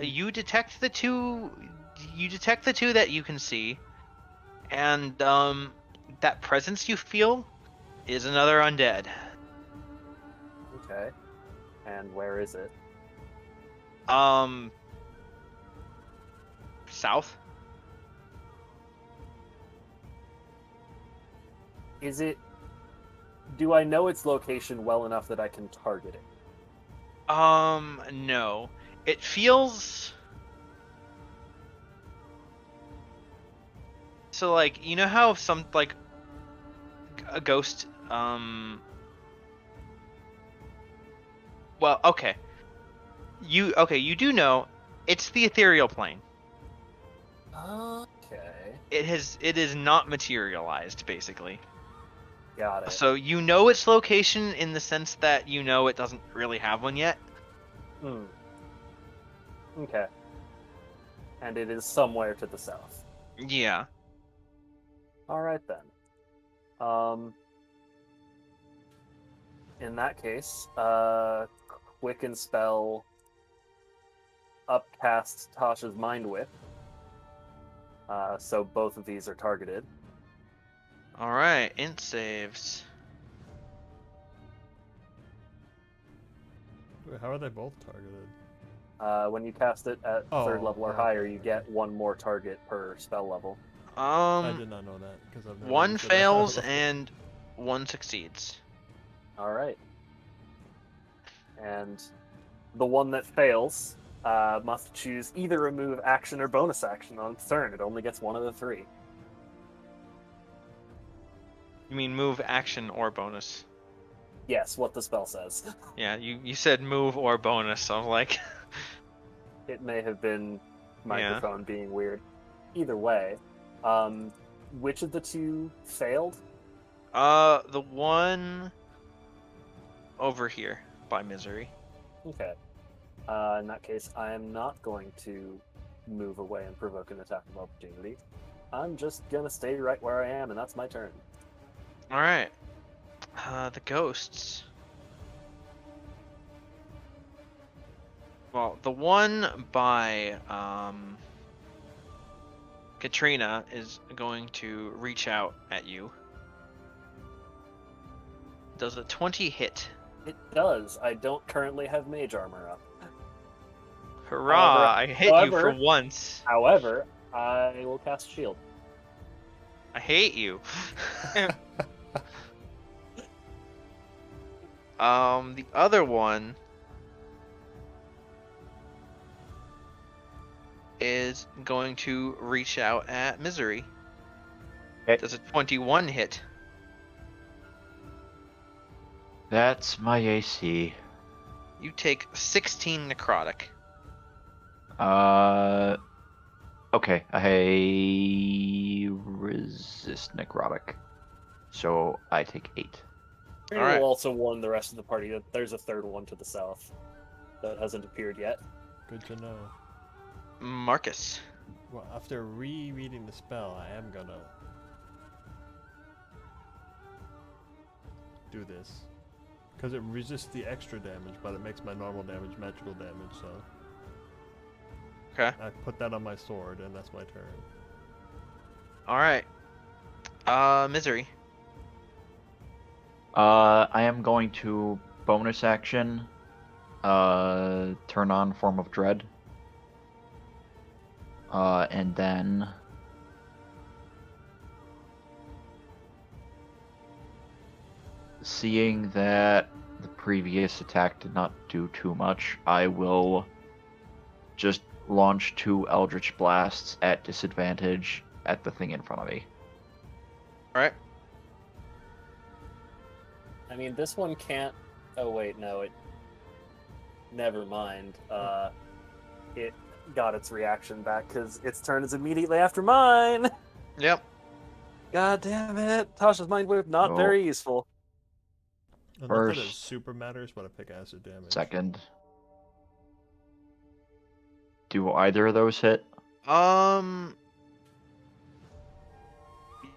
You detect the two. You detect the two that you can see, and that presence you feel is another undead. Okay. And where is it? South. Is it... Do I know its location well enough that I can target it? No. It feels so like you know how some like a ghost well, okay. You do know it's the ethereal plane. Okay. It is not materialized basically. Got it. So you know its location in the sense that you know it doesn't really have one yet. Okay. And it is somewhere to the south. Yeah. Alright then. in that case, Quicken Spell upcast Tasha's Mind Whip. So both of these are targeted. All right, int saves. Wait, how are they both targeted? When you cast it at third Oh, level or okay, higher, you okay. get one more target per spell level. I did not know that because I've never One used it at high fails level. and one succeeds. All right. And the one that fails must choose either a move, action, or bonus action on its turn. It only gets one of the three. You mean move, action, or bonus? Yes, what the spell says. Yeah, you said move or bonus. So I'm like, It may have been yeah. microphone being weird. Either way, which of the two failed? The one over here by Misery. Okay. In that case, I am not going to move away and provoke an attack of opportunity. I'm just gonna stay right where I am, and that's my turn. All right. The ghosts. Well, the one by Katrina is going to reach out at you. Does a 20 hit? It does. I don't currently have mage armor up. Hurrah! I hit you for however- once. However, I will cast shield. I hate you. The other one is going to reach out at Misery. Okay. Does a 21 hit? That's my AC. You take 16 necrotic. Okay. I resist necrotic, so I take 8. We All right. will also warn the rest of the party that there's a third one to the south that hasn't appeared yet. Good to know. Marcus. Well, after rereading the spell, I am gonna do this. Because it resists the extra damage, but it makes my normal damage magical damage, so... Okay. I put that on my sword, and that's my turn. All right. Misery. I am going to bonus action, turn on Form of Dread. And then seeing that the previous attack did not do too much, I will just launch 2 Eldritch Blasts at disadvantage at the thing in front of me. All right. I mean, this one can't. Oh wait, no. It. Never mind. It got its reaction back because its turn is immediately after mine. Yep. God damn it! Tasha's Mind Whip not Oh. very useful. Not that it First. super matters, but I pick acid damage. Second. Do either of those hit?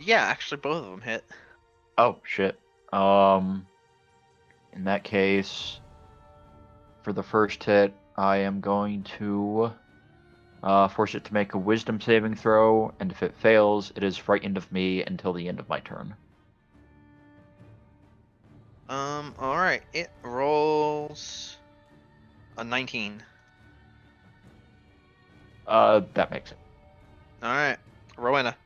Yeah, actually, both of them hit. Oh, shit. In that case, for the first hit, I am going to force it to make a wisdom saving throw, and if it fails, it is frightened of me until the end of my turn. All right. It rolls a 19. That makes it. All right. Rowena.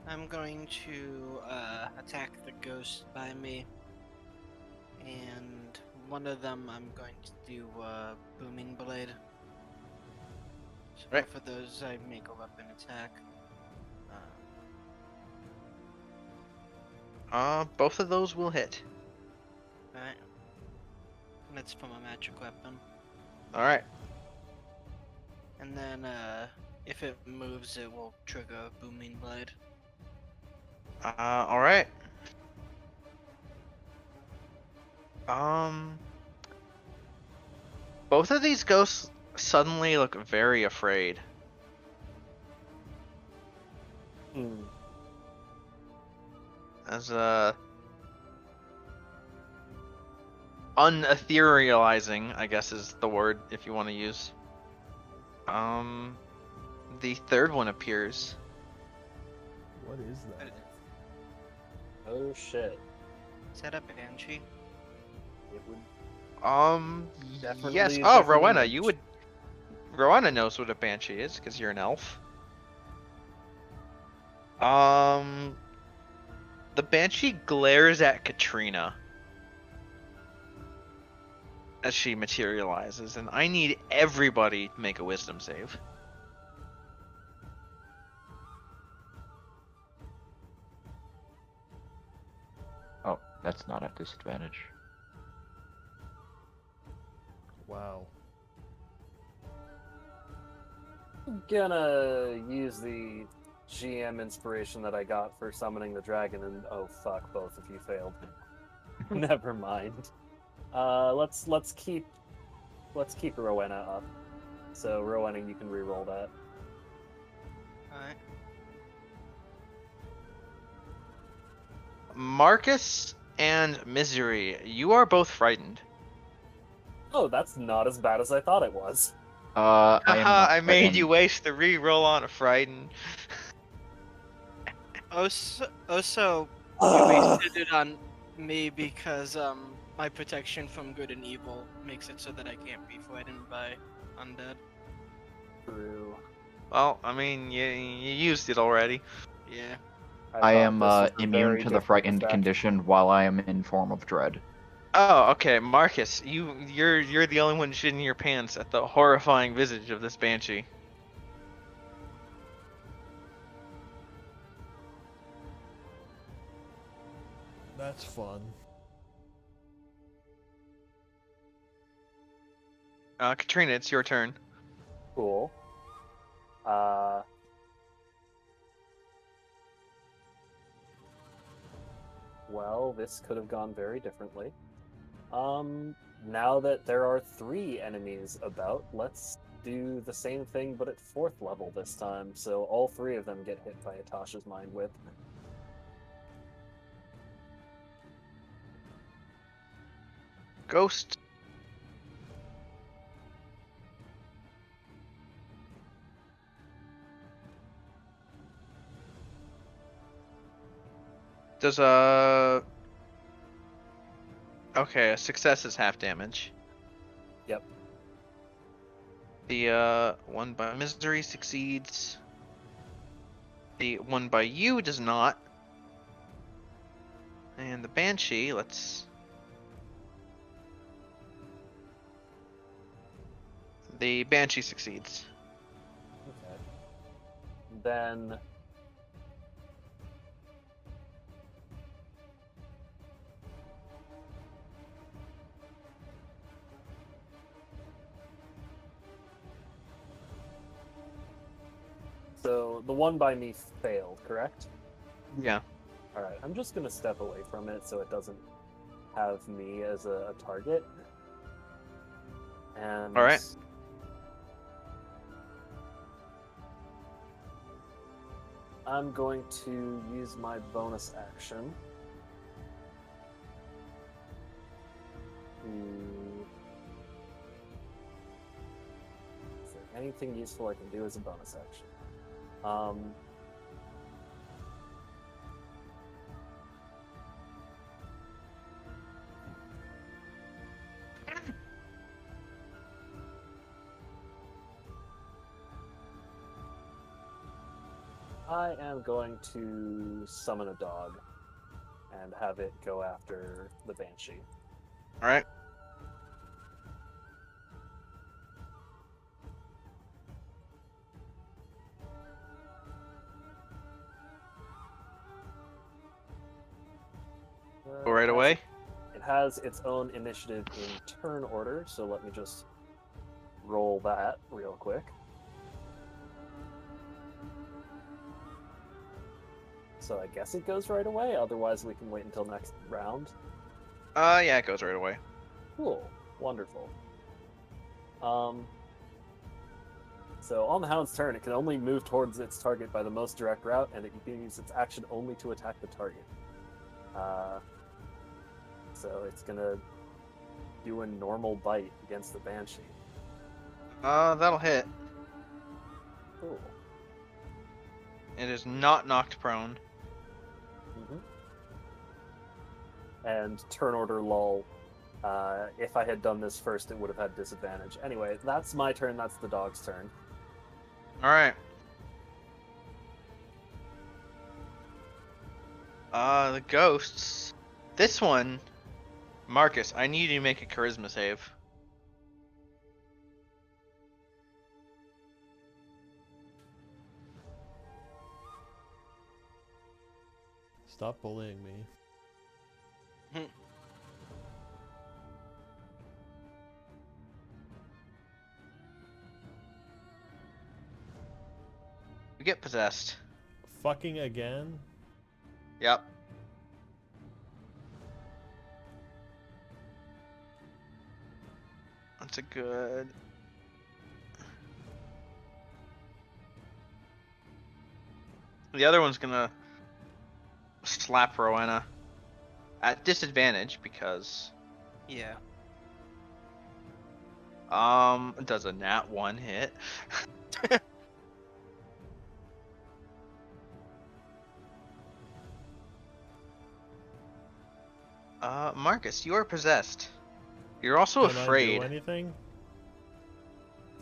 I'm going to attack the ghost by me, and one of them I'm going to do Booming Blade. So Right. for those, I make a weapon attack. Both of those will hit. Alright. That's from a magic weapon. All right. And then if it moves, it will trigger Booming Blade. All right. Both of these ghosts suddenly look very afraid. Hmm. As unetherealizing, I guess is the word if you want to use. The third one appears. What is that? Oh shit. Is that a banshee? It would Yes. Definitely a Oh, different Rowena, image. you would. Rowena knows what a banshee is because you're an elf. The banshee glares at Katrina as she materializes, and I need everybody to make a wisdom save. Oh, that's not at disadvantage. Wow. gonna use the GM inspiration that I got for summoning the dragon, and oh fuck, both of you failed. Never mind. Let's keep Rowena up. So Rowena, you can re-roll that. Alright. Marcus and Misery, you are both frightened. Oh, that's not as bad as I thought it was. I am Haha, not I made frightened. you waste the re-roll on a frightened. Also, you wasted it on me because my protection from good and evil makes it so that I can't be frightened by undead. True. Well, I mean, you used it already. Yeah. I thought am this was a immune very to the different frightened effect. condition while I am in form of dread. Oh, okay, Marcus, you're the only one shitting your pants at the horrifying visage of this banshee. That's fun. Katrina, it's your turn. Cool. Well, this could have gone very differently. Now that there are 3 enemies about, let's do the same thing but at 4th level this time, so all 3 of them get hit by Atasha's Mind Whip. Ghost. Does okay, a success is half damage. Yep. The one by Misery succeeds. The one by you does not. And the Banshee, let's... The Banshee succeeds. Okay. Then... So, the one by me failed, correct? Yeah. Alright, I'm just gonna step away from it so it doesn't have me as a target. And... Alright. I'm going to use my bonus action to... Is there anything useful I can do as a bonus action? I am going to summon a dog and have it go after the Banshee. Alright. Go right away. It has its own initiative in turn order, so let me just roll that real quick. So I guess it goes right away, otherwise we can wait until next round. Yeah, it goes right away. Cool. Wonderful. So on the Hound's turn, it can only move towards its target by the most direct route, and it can use its action only to attack the target. So it's gonna do a normal bite against the Banshee. That'll hit. Cool. It is not knocked prone. Mm-hmm. And turn order lull. If I had done this first, it would have had disadvantage. Anyway, that's my turn. That's the dog's turn. All right. The ghosts. This one, Marcus, I need you to make a charisma save. Stop bullying me. You get possessed. Fucking again? Yep. That's a good. The other one's gonna slap Rowena at disadvantage because Yeah. does a nat 1 hit? Marcus, you are possessed. You're also Can I afraid. do anything?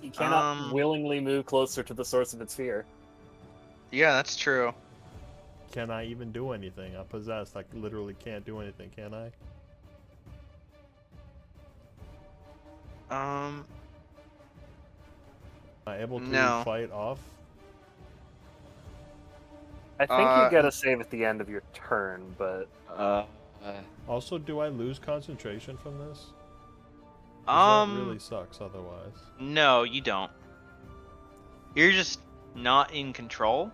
He cannot willingly move closer to the source of its fear. Yeah, that's true. Can I even do anything? I'm possessed. I literally can't do anything, can I? Am I able to No. fight off? I think you get a save at the end of your turn, but Also, do I lose concentration from this? 'Cause that really sucks otherwise. No, you don't. You're just not in control.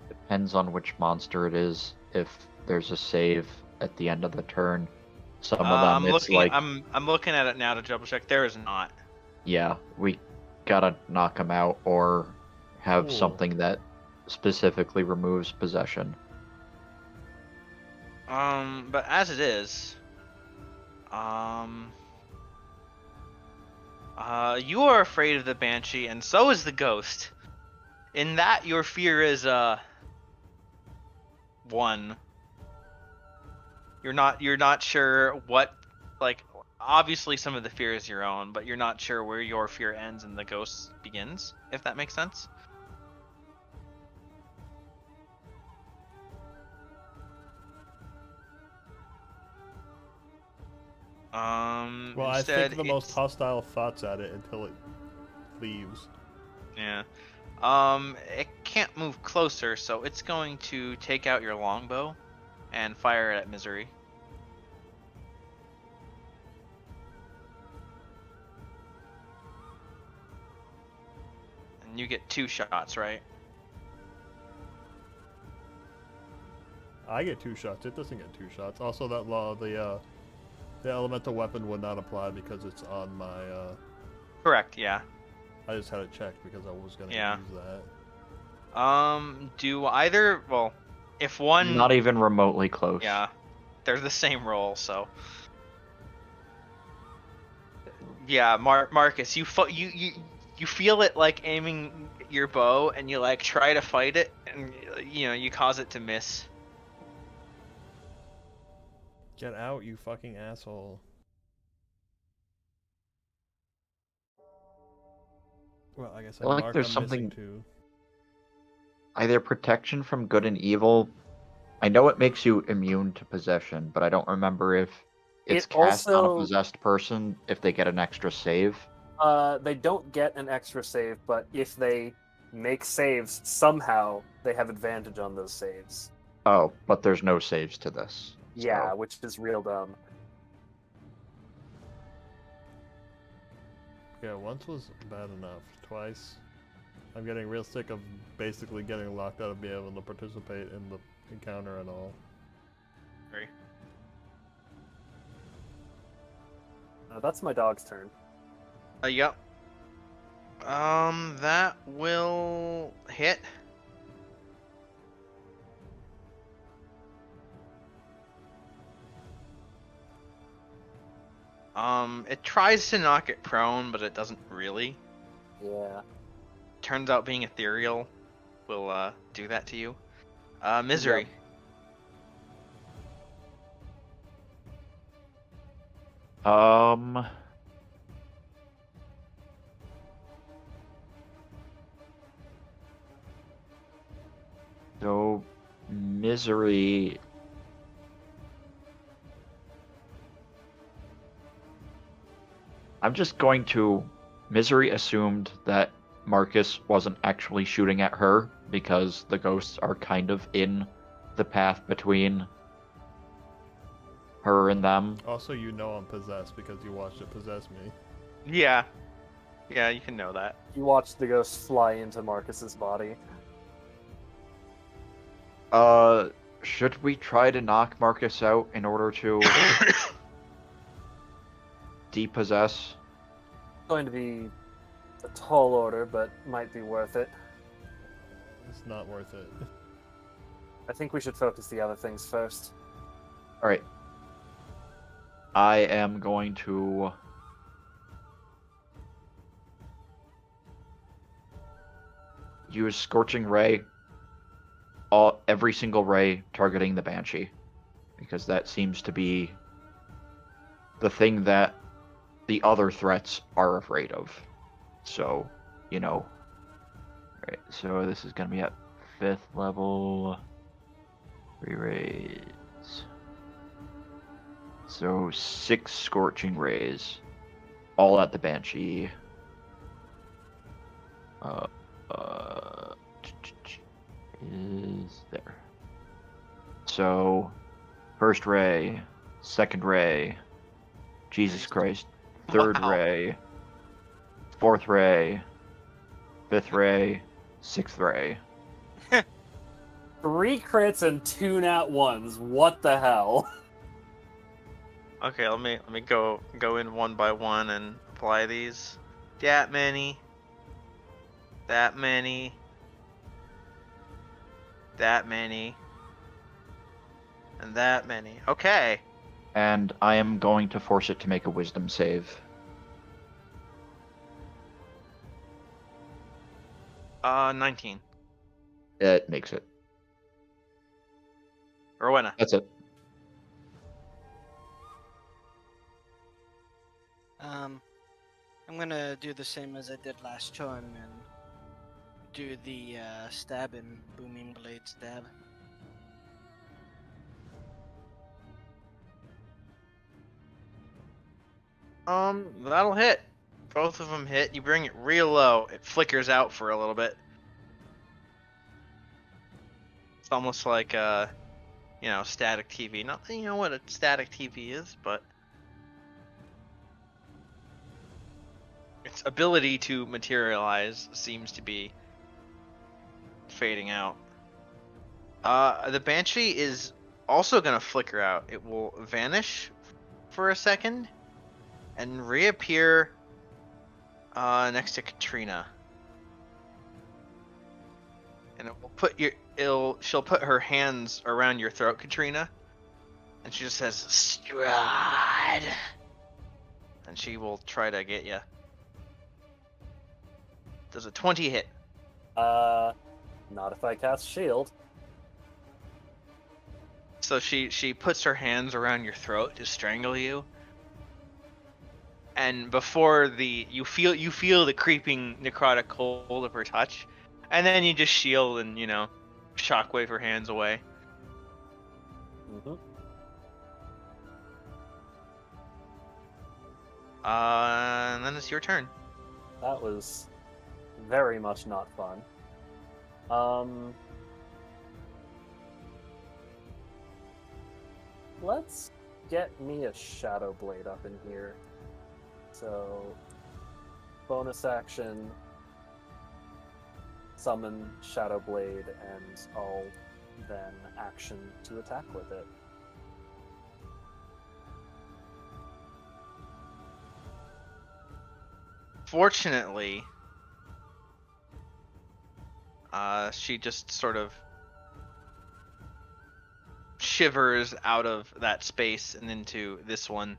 Depends on which monster it is. If there's a save at the end of the turn, some of them it's like I'm looking at it now to double check. There is not. yeah, we gotta knock them out or have Cool. something that specifically removes possession. But as it is, you are afraid of the Banshee, and so is the ghost. In that, your fear is 1. You're not sure what, like, obviously some of the fear is your own, but you're not sure where your fear ends and the ghost begins, if that makes sense. Well, I Instead, think the most it's- hostile thoughts at it until it leaves. Yeah. It can't move closer, so it's going to take out your longbow and fire it at Misery. And you get 2 shots, right? I get 2 shots. It doesn't get 2 shots. Also, that law, the elemental weapon would not apply because it's on my. Correct. Yeah. I just had it checked because I was gonna Yeah. use that. Do either? Well, if one. Not even remotely close. Yeah, they're the same roll, so. Yeah, Marcus, you feel it like aiming your bow, and you like try to fight it, and you cause it to miss. Get out, you fucking asshole. Well, I guess I Well, like mark there's I'm missing something- too. Either protection from good and evil. I know it makes you immune to possession, but I don't remember if it's It cast on a also- possessed person if they get an extra save. They don't get an extra save, but if they make saves, somehow they have advantage on those saves. Oh, but there's no saves to this. Yeah, so- which is real dumb. Yeah, once was bad enough. Twice. I'm getting real sick of basically getting locked out of being able to participate in the encounter at all. Right. That's my dog's turn. Yep. That will hit. It tries to knock it prone, but it doesn't really. Yeah. Turns out being ethereal will do that to you. Misery. Um. So, misery. I'm just going to. Misery assumed that Marcus wasn't actually shooting at her because the ghosts are kind of in the path between her and them. Also, you know I'm possessed because you watched it possess me. Yeah. Yeah, you can know that. You watch the ghost fly into Marcus's body. Should we try to knock Marcus out in order to depossess? Going to be a tall order, but might be worth it. It's not worth it. I think we should focus the other things first. Alright. I am going to use Scorching Ray. Every single ray targeting the Banshee. Because that seems to be the thing that the other threats are afraid of. So, you know. Alright, so this is going to be at 5th level. 3 rays. So 6 Scorching Rays. All at the Banshee. Is there. So, first ray, second ray, Jesus Christ, third Wow. ray, fourth ray, fifth ray, sixth ray. 3 crits and 2 nat ones. What the hell? Okay, let me go in one by one and apply these. That many. That many. That many. And that many. Okay. And I am going to force it to make a wisdom save. 19. It makes it. Rowena. That's it. I'm gonna do the same as I did last turn and do the stab and booming blade stab. That'll hit. Both of them hit. You bring it real low. It flickers out for a little bit. It's almost like static TV. Not that you know what a static TV is, but its ability to materialize seems to be fading out. The Banshee is also gonna flicker out. It will vanish for a second and reappear next to Katrina. And it will she'll put her hands around your throat, Katrina, and she just says, Strahd! And she will try to get you. Does a 20 hit? Not if I cast shield. So she puts her hands around your throat to strangle you. And before you feel the creeping necrotic cold of her touch, and then you just shield and shockwave her hands away. Mm-hmm. And then it's your turn. That was very much not fun. Let's get me a Shadow Blade up in here. So, bonus action, summon Shadow Blade, and I'll then action to attack with it. Unfortunately, she just sort of shivers out of that space and into this one,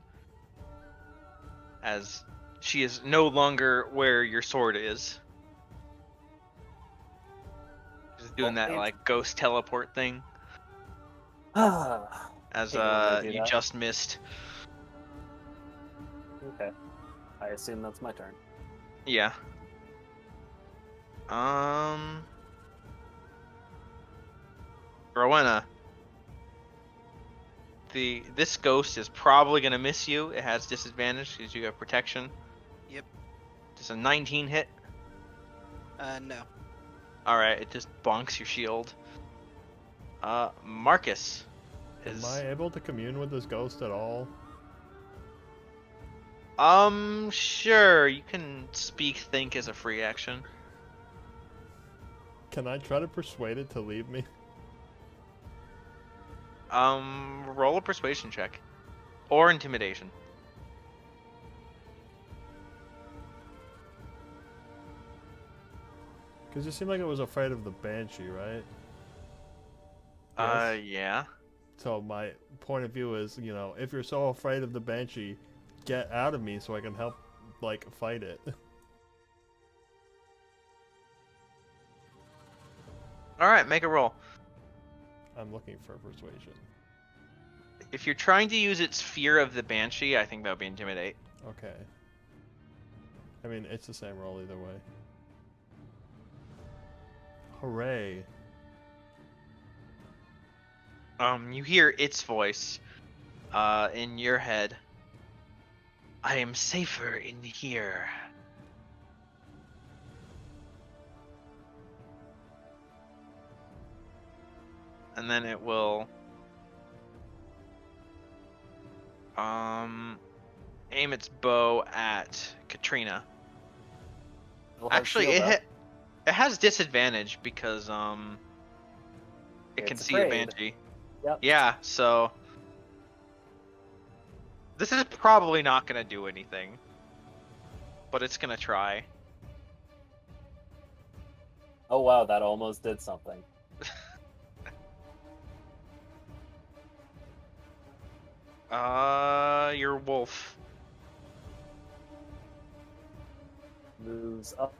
as she is no longer where your sword is. She's doing that like ghost teleport thing, Ah, as hate it when they do you that. just missed. Okay. I assume that's my turn. Yeah. Rowena, this ghost is probably gonna miss you. It has disadvantage because you have protection. Yep. Does a 19 hit? No. All right, it just bonks your shield. Marcus Am I able to commune with this ghost at all? Sure, you can speak think as a free action. Can I try to persuade it to leave me? Roll a persuasion check. Or intimidation. Because it seemed like it was afraid of the banshee, right? Yes? Yeah. So my point of view is, you know, if you're so afraid of the banshee, get out of me so I can help, like, fight it. Alright, make a roll. I'm looking for persuasion. If you're trying to use its fear of the banshee, I think that would be intimidate. Okay. I mean, it's the same roll either way. Hooray. You hear its voice, in your head. I am safer in here. And then it will aim its bow at Katrina. It'll have Actually, shield up. it has disadvantage because it can It's see a afraid. banshee. Yep. Yeah, so this is probably not gonna do anything, but it's gonna try. Oh wow, that almost did something. Your wolf. Moves up.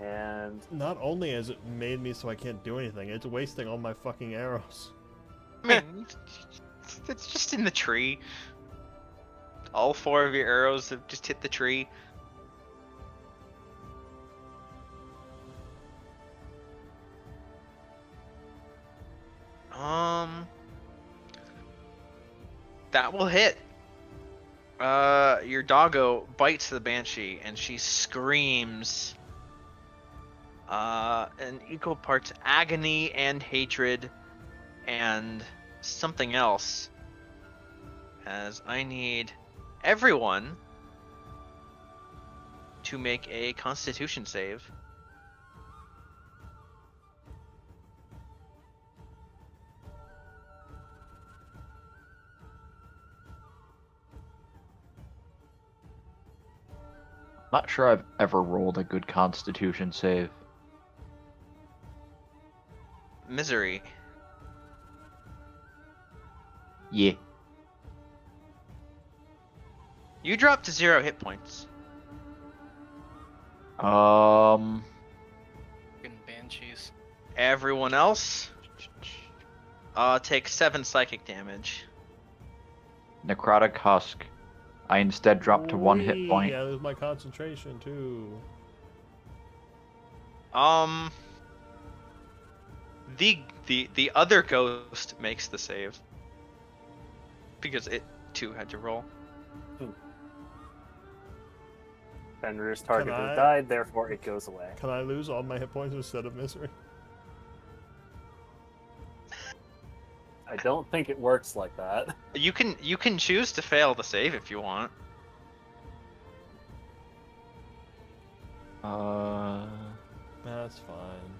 And Not only has it made me so I can't do anything, it's wasting all my fucking arrows. I mean, it's just in the tree. All 4 of your arrows have just hit the tree. That will hit. Your doggo bites the banshee and she screams. In equal parts agony and hatred and something else. As I need everyone to make a Constitution save. Not sure I've ever rolled a good Constitution save. Misery. Yeah. You drop to 0 hit points. Fucking banshees. Everyone else takes 7 psychic damage. Necrotic Husk. I instead dropped to 1 hit Whee! point. I lose my concentration too. The other ghost makes the save because it too had to roll. Fenrir's target Can has I- died, therefore it goes away. Can I lose all my hit points instead of misery? I don't think it works like that. You can choose to fail the save if you want. That's fine.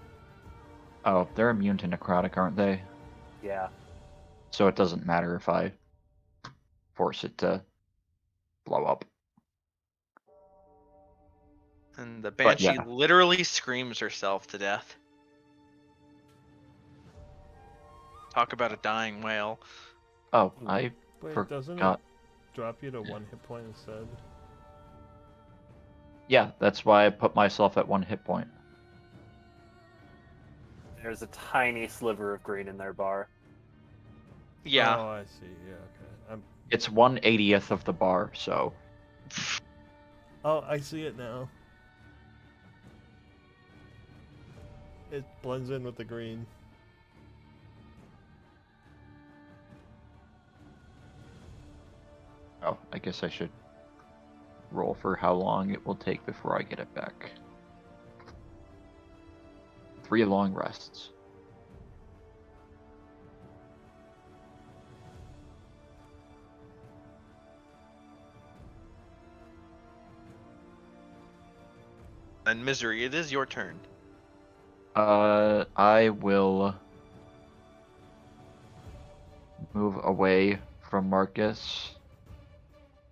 Oh, they're immune to necrotic, aren't they? Yeah. So it doesn't matter if I force it to blow up. And the But banshee yeah. literally screams herself to death. Talk about a dying whale. Oh, I Wait, doesn't it forgot. drop you to 1 hit point instead? Yeah, that's why I put myself at 1 hit point. There's a tiny sliver of green in their bar. Yeah. Oh, I see. Yeah, okay. It's 1/80th of the bar, so Oh, I see it now. It blends in with the green. oh, I guess I should roll for how long it will take before I get it back. 3 long rests. And Misery, it is your turn. I will move away from Marcus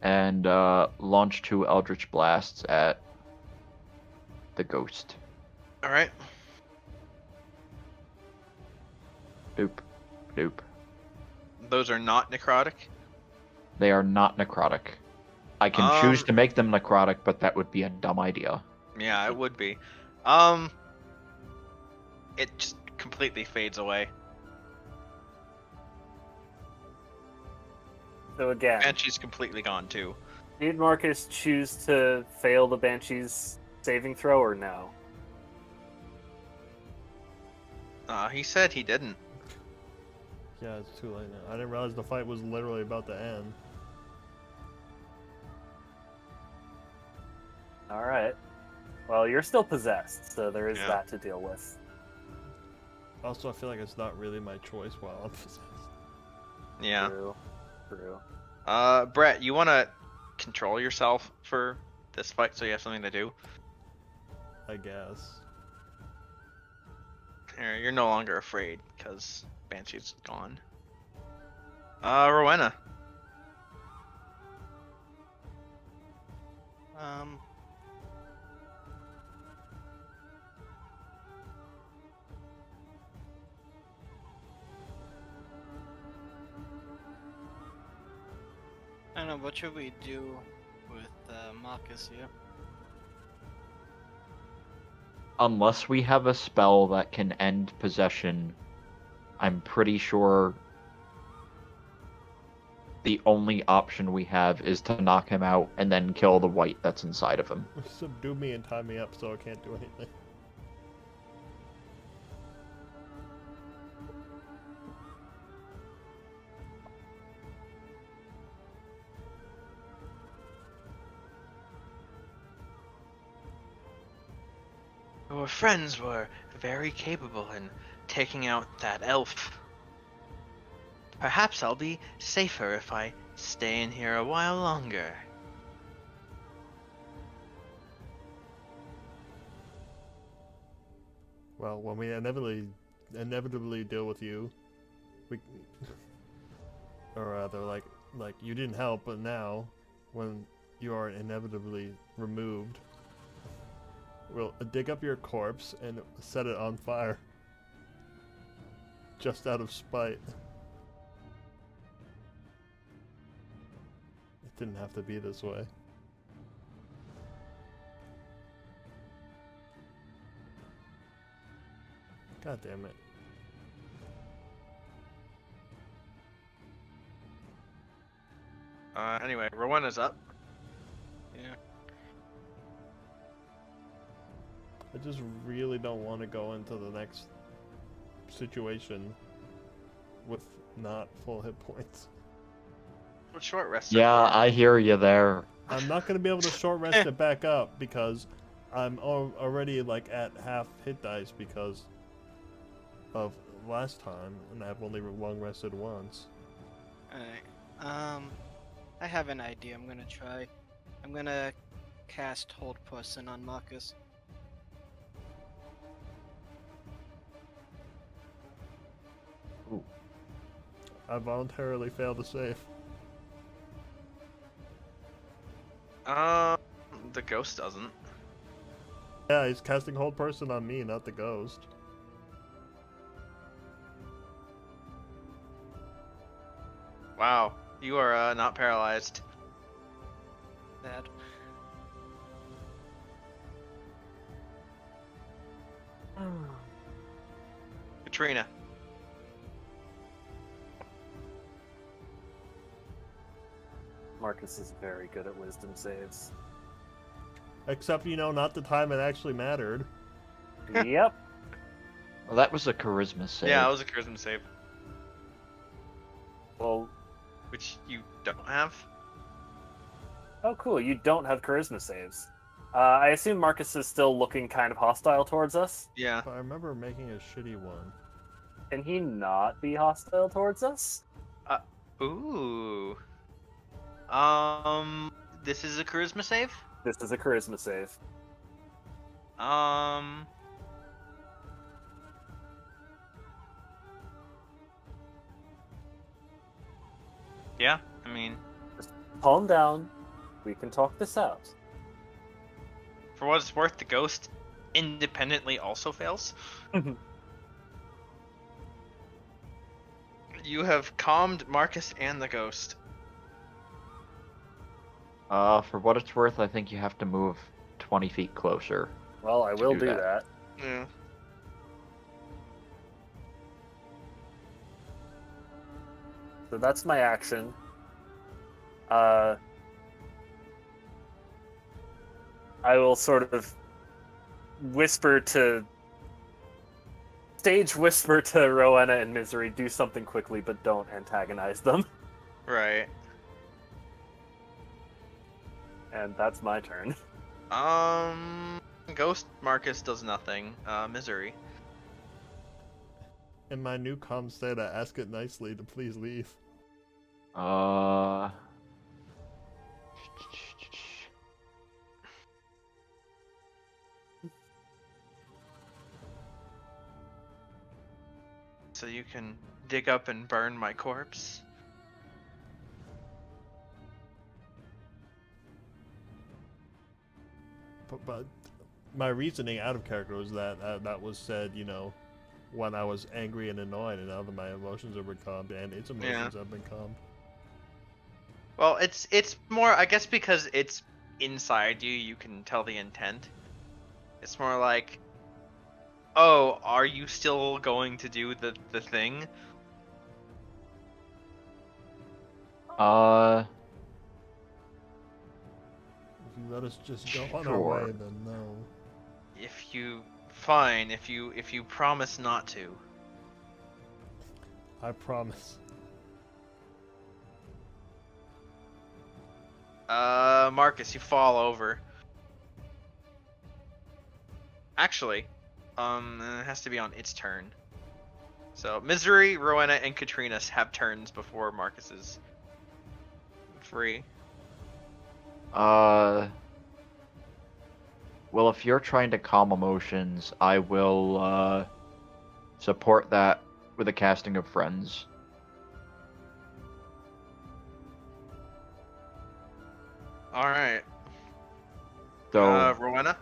and launch 2 Eldritch Blasts at the ghost. All right. Boop, boop. Those are not necrotic. They are not necrotic. I can choose to make them necrotic, but that would be a dumb idea. Yeah, it would be. It just completely fades away. So again, Banshee's completely gone too. did Marcus choose to fail the Banshee's saving throw or no? He said he didn't. Yeah, it's too late now. I didn't realize the fight was literally about to end. Alright. Well, you're still possessed, so there is Yeah. that to deal with. Also, I feel like it's not really my choice while I'm possessed. Yeah. True. Brett, you want to control yourself for this fight so you have something to do? I guess. Here, you're no longer afraid because Banshee's gone. Rowena. I don't know, what should we do with Marcus here? Unless we have a spell that can end possession, I'm pretty sure the only option we have is to knock him out and then kill the white that's inside of him. Subdue me and tie me up so I can't do anything. Our friends were very capable in taking out that elf. Perhaps I'll be safer if I stay in here a while longer. Well, when we inevitably deal with you, we, or rather, like you didn't help, but now, when you are inevitably removed, we'll dig up your corpse and set it on fire, just out of spite. It didn't have to be this way. God damn it. Anyway, Rowena's up. Yeah. I just really don't want to go into the next situation with not full hit points. What short rest? Yeah, I hear you there. I'm not going to be able to short rest it back up because I'm already like at half hit dice because of last time, and I've only long rested once. Alright. I have an idea I'm gonna try. I'm gonna cast Hold Person on Marcus. Ooh. I voluntarily failed to save. The ghost doesn't. Yeah, he's casting hold person on me, not the ghost. Wow, you are not paralyzed. That. Katrina. Marcus is very good at wisdom saves. Except, not the time it actually mattered. Yep. Well, that was a charisma save. Yeah, it was a charisma save, Well, which you don't have. oh cool, you don't have charisma saves. I assume Marcus is still looking kind of hostile towards us. Yeah. But I remember making a shitty one. Can he not be hostile towards us? Ooh. This is a charisma save. This is a charisma save. Um. Yeah, I mean, Calm down. We can talk this out. for what it's worth, the ghost independently also fails. You have calmed Marcus and the ghost. For what it's worth, I think you have to move 20 feet closer. Well, I will do do that. that. Yeah. So that's my action. I will sort of stage whisper to Rowena and Misery, do something quickly, but don't antagonize them. Right. And that's my turn. Ghost Marcus does nothing. Misery. In my new comm state, I ask it nicely to please leave. So you can dig up and burn my corpse. But my reasoning out of character was that was said, when I was angry and annoyed, and now that my emotions have been calmed, and its emotions have been calmed. Well, it's more, I guess, because it's inside you. You can tell the intent. It's more like, oh, are you still going to do the thing? If you let us just go on our way, Sure. then no. Fine, if you promise not to. I promise. Marcus, you fall over. Actually, it has to be on its turn. So Misery, Rowena, and Katrina have turns before Marcus is free. Well, if you're trying to calm emotions, I will, support that with a casting of Friends. All right. So, Rowena.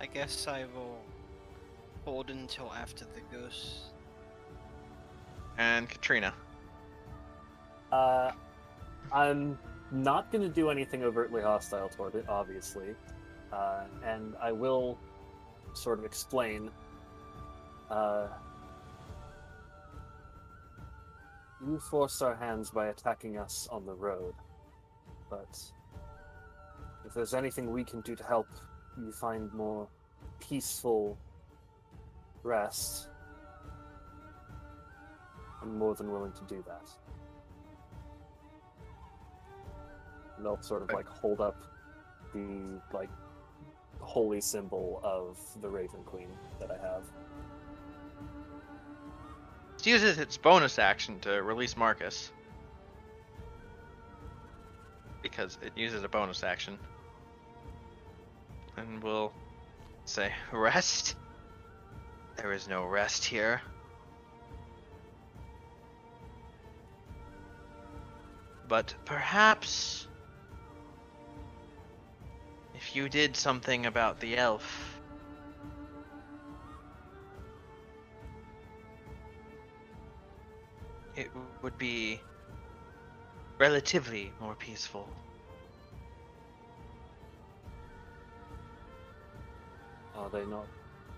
I guess I will hold until after the ghost. And Katrina. I'm not going to do anything overtly hostile toward it, obviously. And I will sort of explain. You forced our hands by attacking us on the road. But if there's anything we can do to help you find more peaceful rest, I'm more than willing to do that. And they'll sort of hold up the holy symbol of the Raven Queen that I have. It uses its bonus action to release Marcus. Because it uses a bonus action. And we'll say, rest? There is no rest here. But perhaps if you did something about the elf, it would be relatively more peaceful. Are they not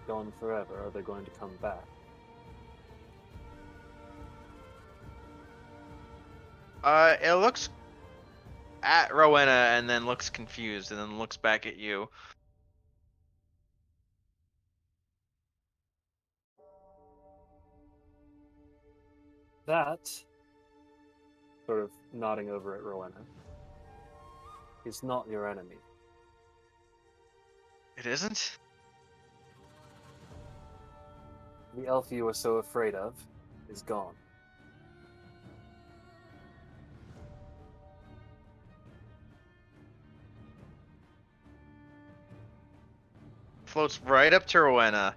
gone forever? Are they going to come back? It looks at Rowena and then looks confused and then looks back at you. That, sort of nodding over at Rowena, is not your enemy. It isn't? The elf you were so afraid of is gone. Floats right up to Rowena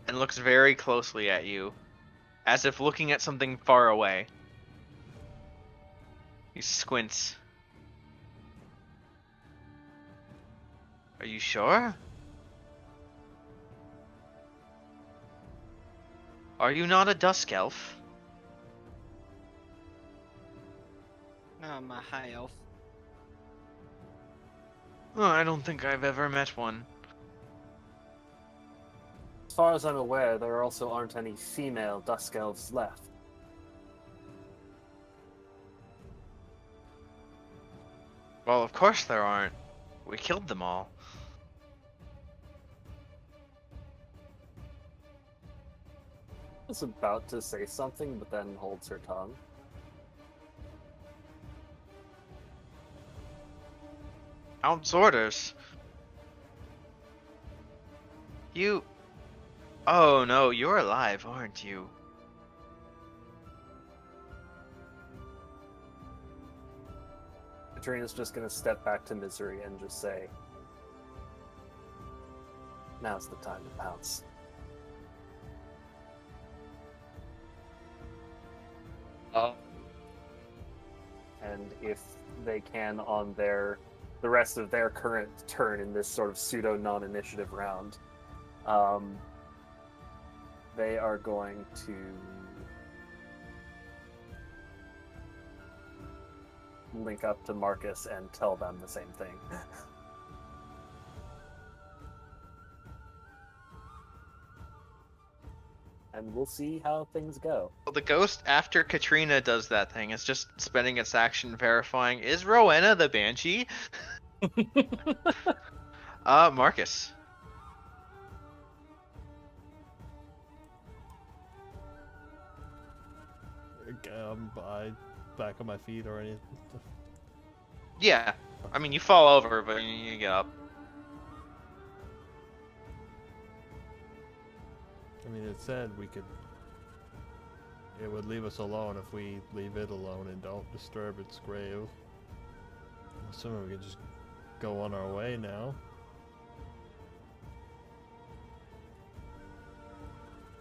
and looks very closely at you, as if looking at something far away. He squints. Are you sure? Are you not a dusk elf? No, I'm a high elf. Oh, I don't think I've ever met one. As far as I'm aware, there also aren't any female dusk elves left. Well, of course there aren't. We killed them all. Was about to say something, but then holds her tongue. Count's orders. You... Oh no, you're alive, aren't you? Katrina's just gonna step back to Misery and just say, now's the time to pounce. And if they can on the rest of their current turn in this sort of pseudo non-initiative round, they are going to link up to Marcus and tell them the same thing. And we'll see how things go. Well, the ghost, after Katrina does that thing, is just spending its action verifying, is Rowena the Banshee? Marcus. I back on my feet or anything. Yeah. I mean, you fall over, but you get up. I mean, it said it would leave us alone if we leave it alone and don't disturb its grave. I'm assuming we can just go on our way now.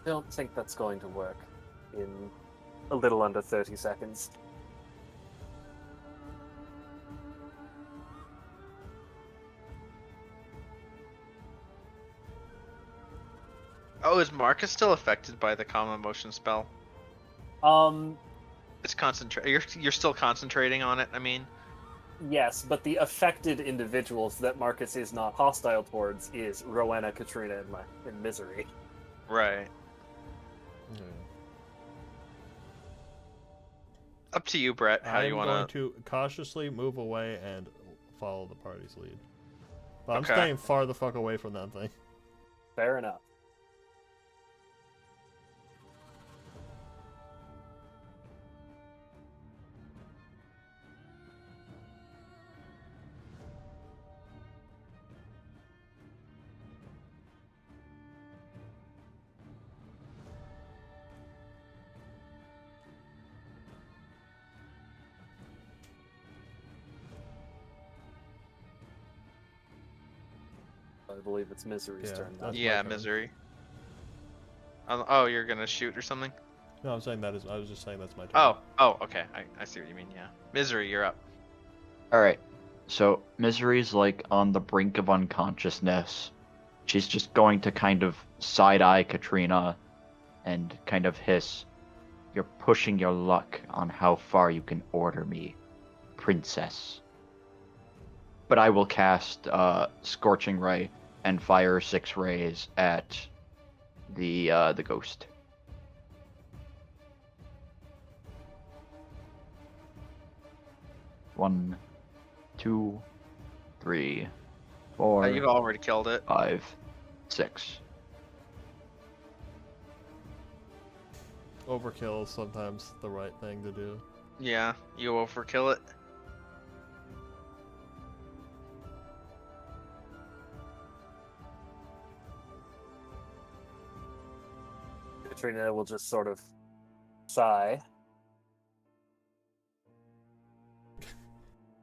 I don't think that's going to work in a little under 30 seconds. Oh, is Marcus still affected by the calm emotion spell? It's You're still concentrating on it. I mean. Yes, but the affected individuals that Marcus is not hostile towards is Rowena, Katrina, and Misery. Right. Yeah. Up to you, Brett. How you I'm going want to cautiously move away and follow the party's lead. But I'm Okay. staying far the fuck away from that thing. Fair enough. I believe it's Misery's Yeah, turn now. that's- Yeah, my turn. Misery. Oh, you're gonna shoot or something? No, I'm saying that is. I was just saying that's my turn. Oh, okay. I see what you mean. Yeah. Misery, you're up. All right. So Misery's like on the brink of unconsciousness. She's just going to kind of side eye Katrina and kind of hiss, "You're pushing your luck on how far you can order me, princess." But I will cast Scorching Ray and fire 6 rays at the ghost. One, 2, 3, 4, You've already killed it. 5, 6. Overkill is sometimes the right thing to do. Yeah, you overkill it. Katrina will just sort of sigh,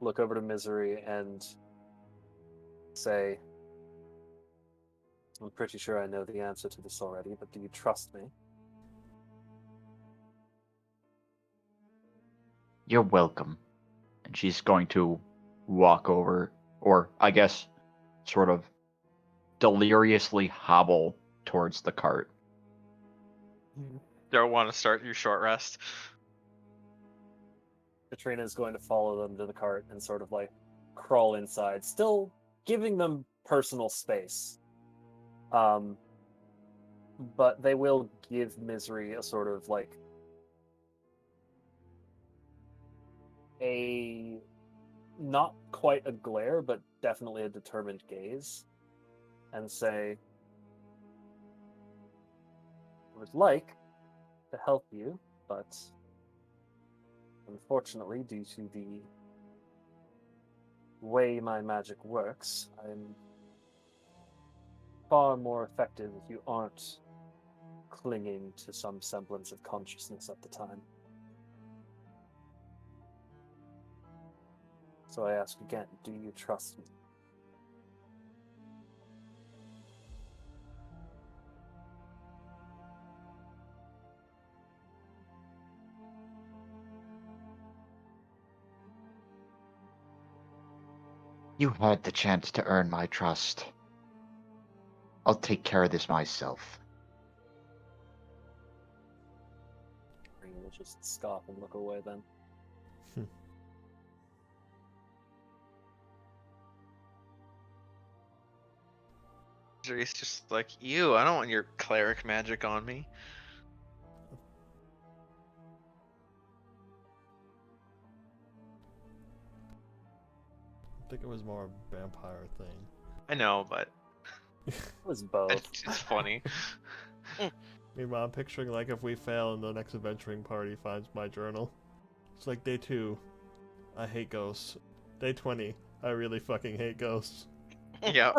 look over to Misery, and say, "I'm pretty sure I know the answer to this already, but do you trust me?" You're welcome. And she's going to walk over, or I guess sort of deliriously hobble towards the cart. Don't want to start your short rest. Katrina is going to follow them to the cart and sort of like crawl inside, still giving them personal space. But they will give Misery a sort of like a not quite a glare, but definitely a determined gaze, and say, "I would like to help you, but unfortunately, due to the way my magic works, I'm far more effective if you aren't clinging to some semblance of consciousness at the time. So I ask again, do you trust me?" You had the chance to earn my trust. I'll take care of this myself. Katrina will just scoff and look away then. Misery's just like, ew, I don't want your cleric magic on me. I think it was more a vampire thing. I know, but It was both. it's funny. Meanwhile, I'm picturing like if we fail and the next adventuring party finds my journal. It's like day 2, I hate ghosts. Day 20, I really fucking hate ghosts. Yeah.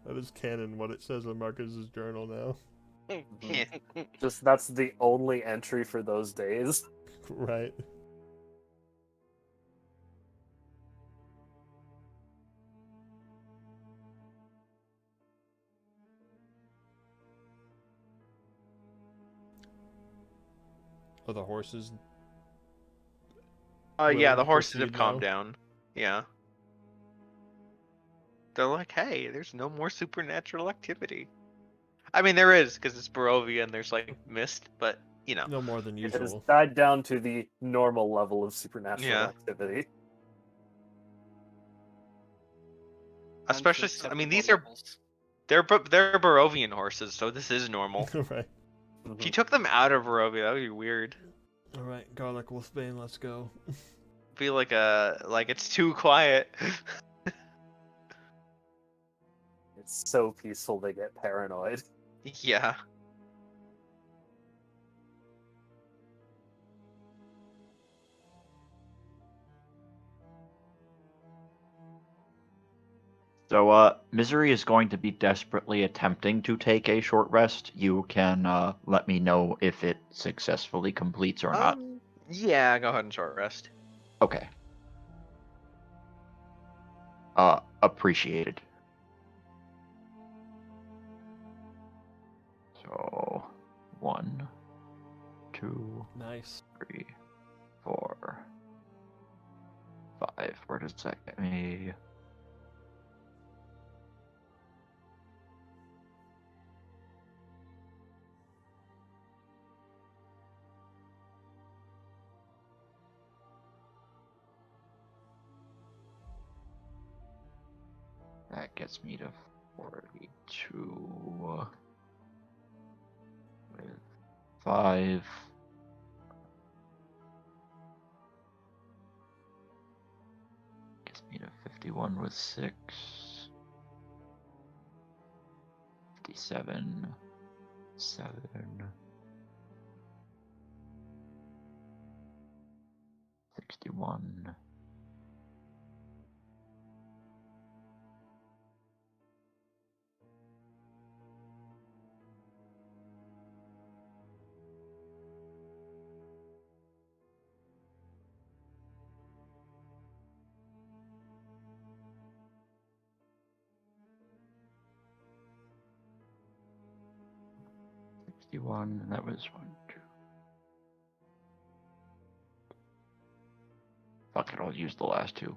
That is canon, what it says in Marcus's journal now. Just that's the only entry for those days. Right. Are the horses? Yeah, willing the to horses have proceed calmed now? down. Yeah. They're like, hey, there's no more supernatural activity. I mean, there is, because it's Barovia and there's like mist, but you know. No more than It has usual. died down to the normal level of supernatural Yeah. activity. Especially, I mean, these are Levels. they're Barovian horses, so this is normal. Right. If you took them out of Barovia, that would be weird. Alright, Garlic Wolfbane, let's go. Be like it's too quiet. It's so peaceful they get paranoid. Yeah. So, Misery is going to be desperately attempting to take a short rest. You can let me know if it successfully completes or not. Yeah, go ahead and short rest. Okay. Appreciated. So 1, 2, Nice. 3, 4, 5. Where does that get me? That gets me to 42 with 5. Gets me to 51 with 6. 57. 7. 61. And that was 1, 2. Fuck it, I'll use the last 2.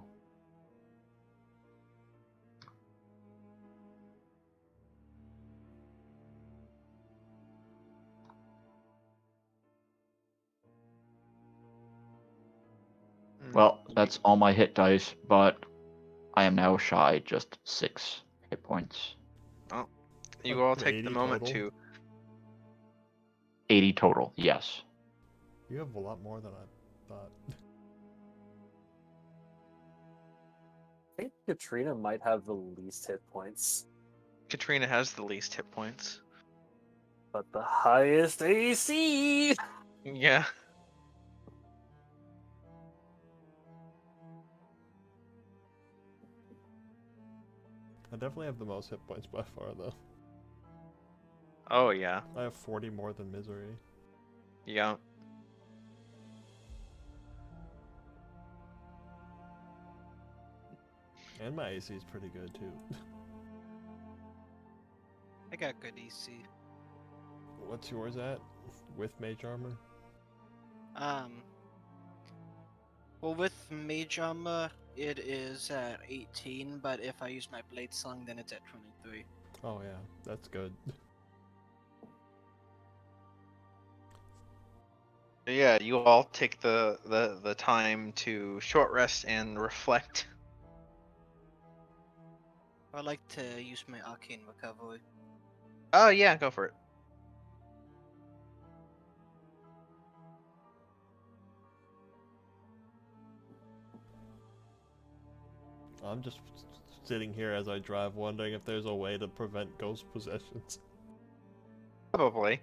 Well, that's all my hit dice, but I am now shy just 6 hit points. You all take 80 the moment total? to. 80 total, yes. You have a lot more than I thought. I think Katrina might have the least hit points, Katrina has the least hit points. but the highest AC. Yeah. I definitely have the most hit points by far, though. Oh yeah. I have 40 more than Misery. Yeah. And my AC is pretty good, too. I got good EC. What's yours at? With Mage Armor? Well, with Mage Armor, it is at 18, but if I use my Blade Song, then it's at 23. Oh yeah, that's good. Yeah, you all take the time to short rest and reflect. I like to use my Arcane Recovery. Oh yeah, go for it. I'm just sitting here as I drive wondering if there's a way to prevent ghost possessions. Probably.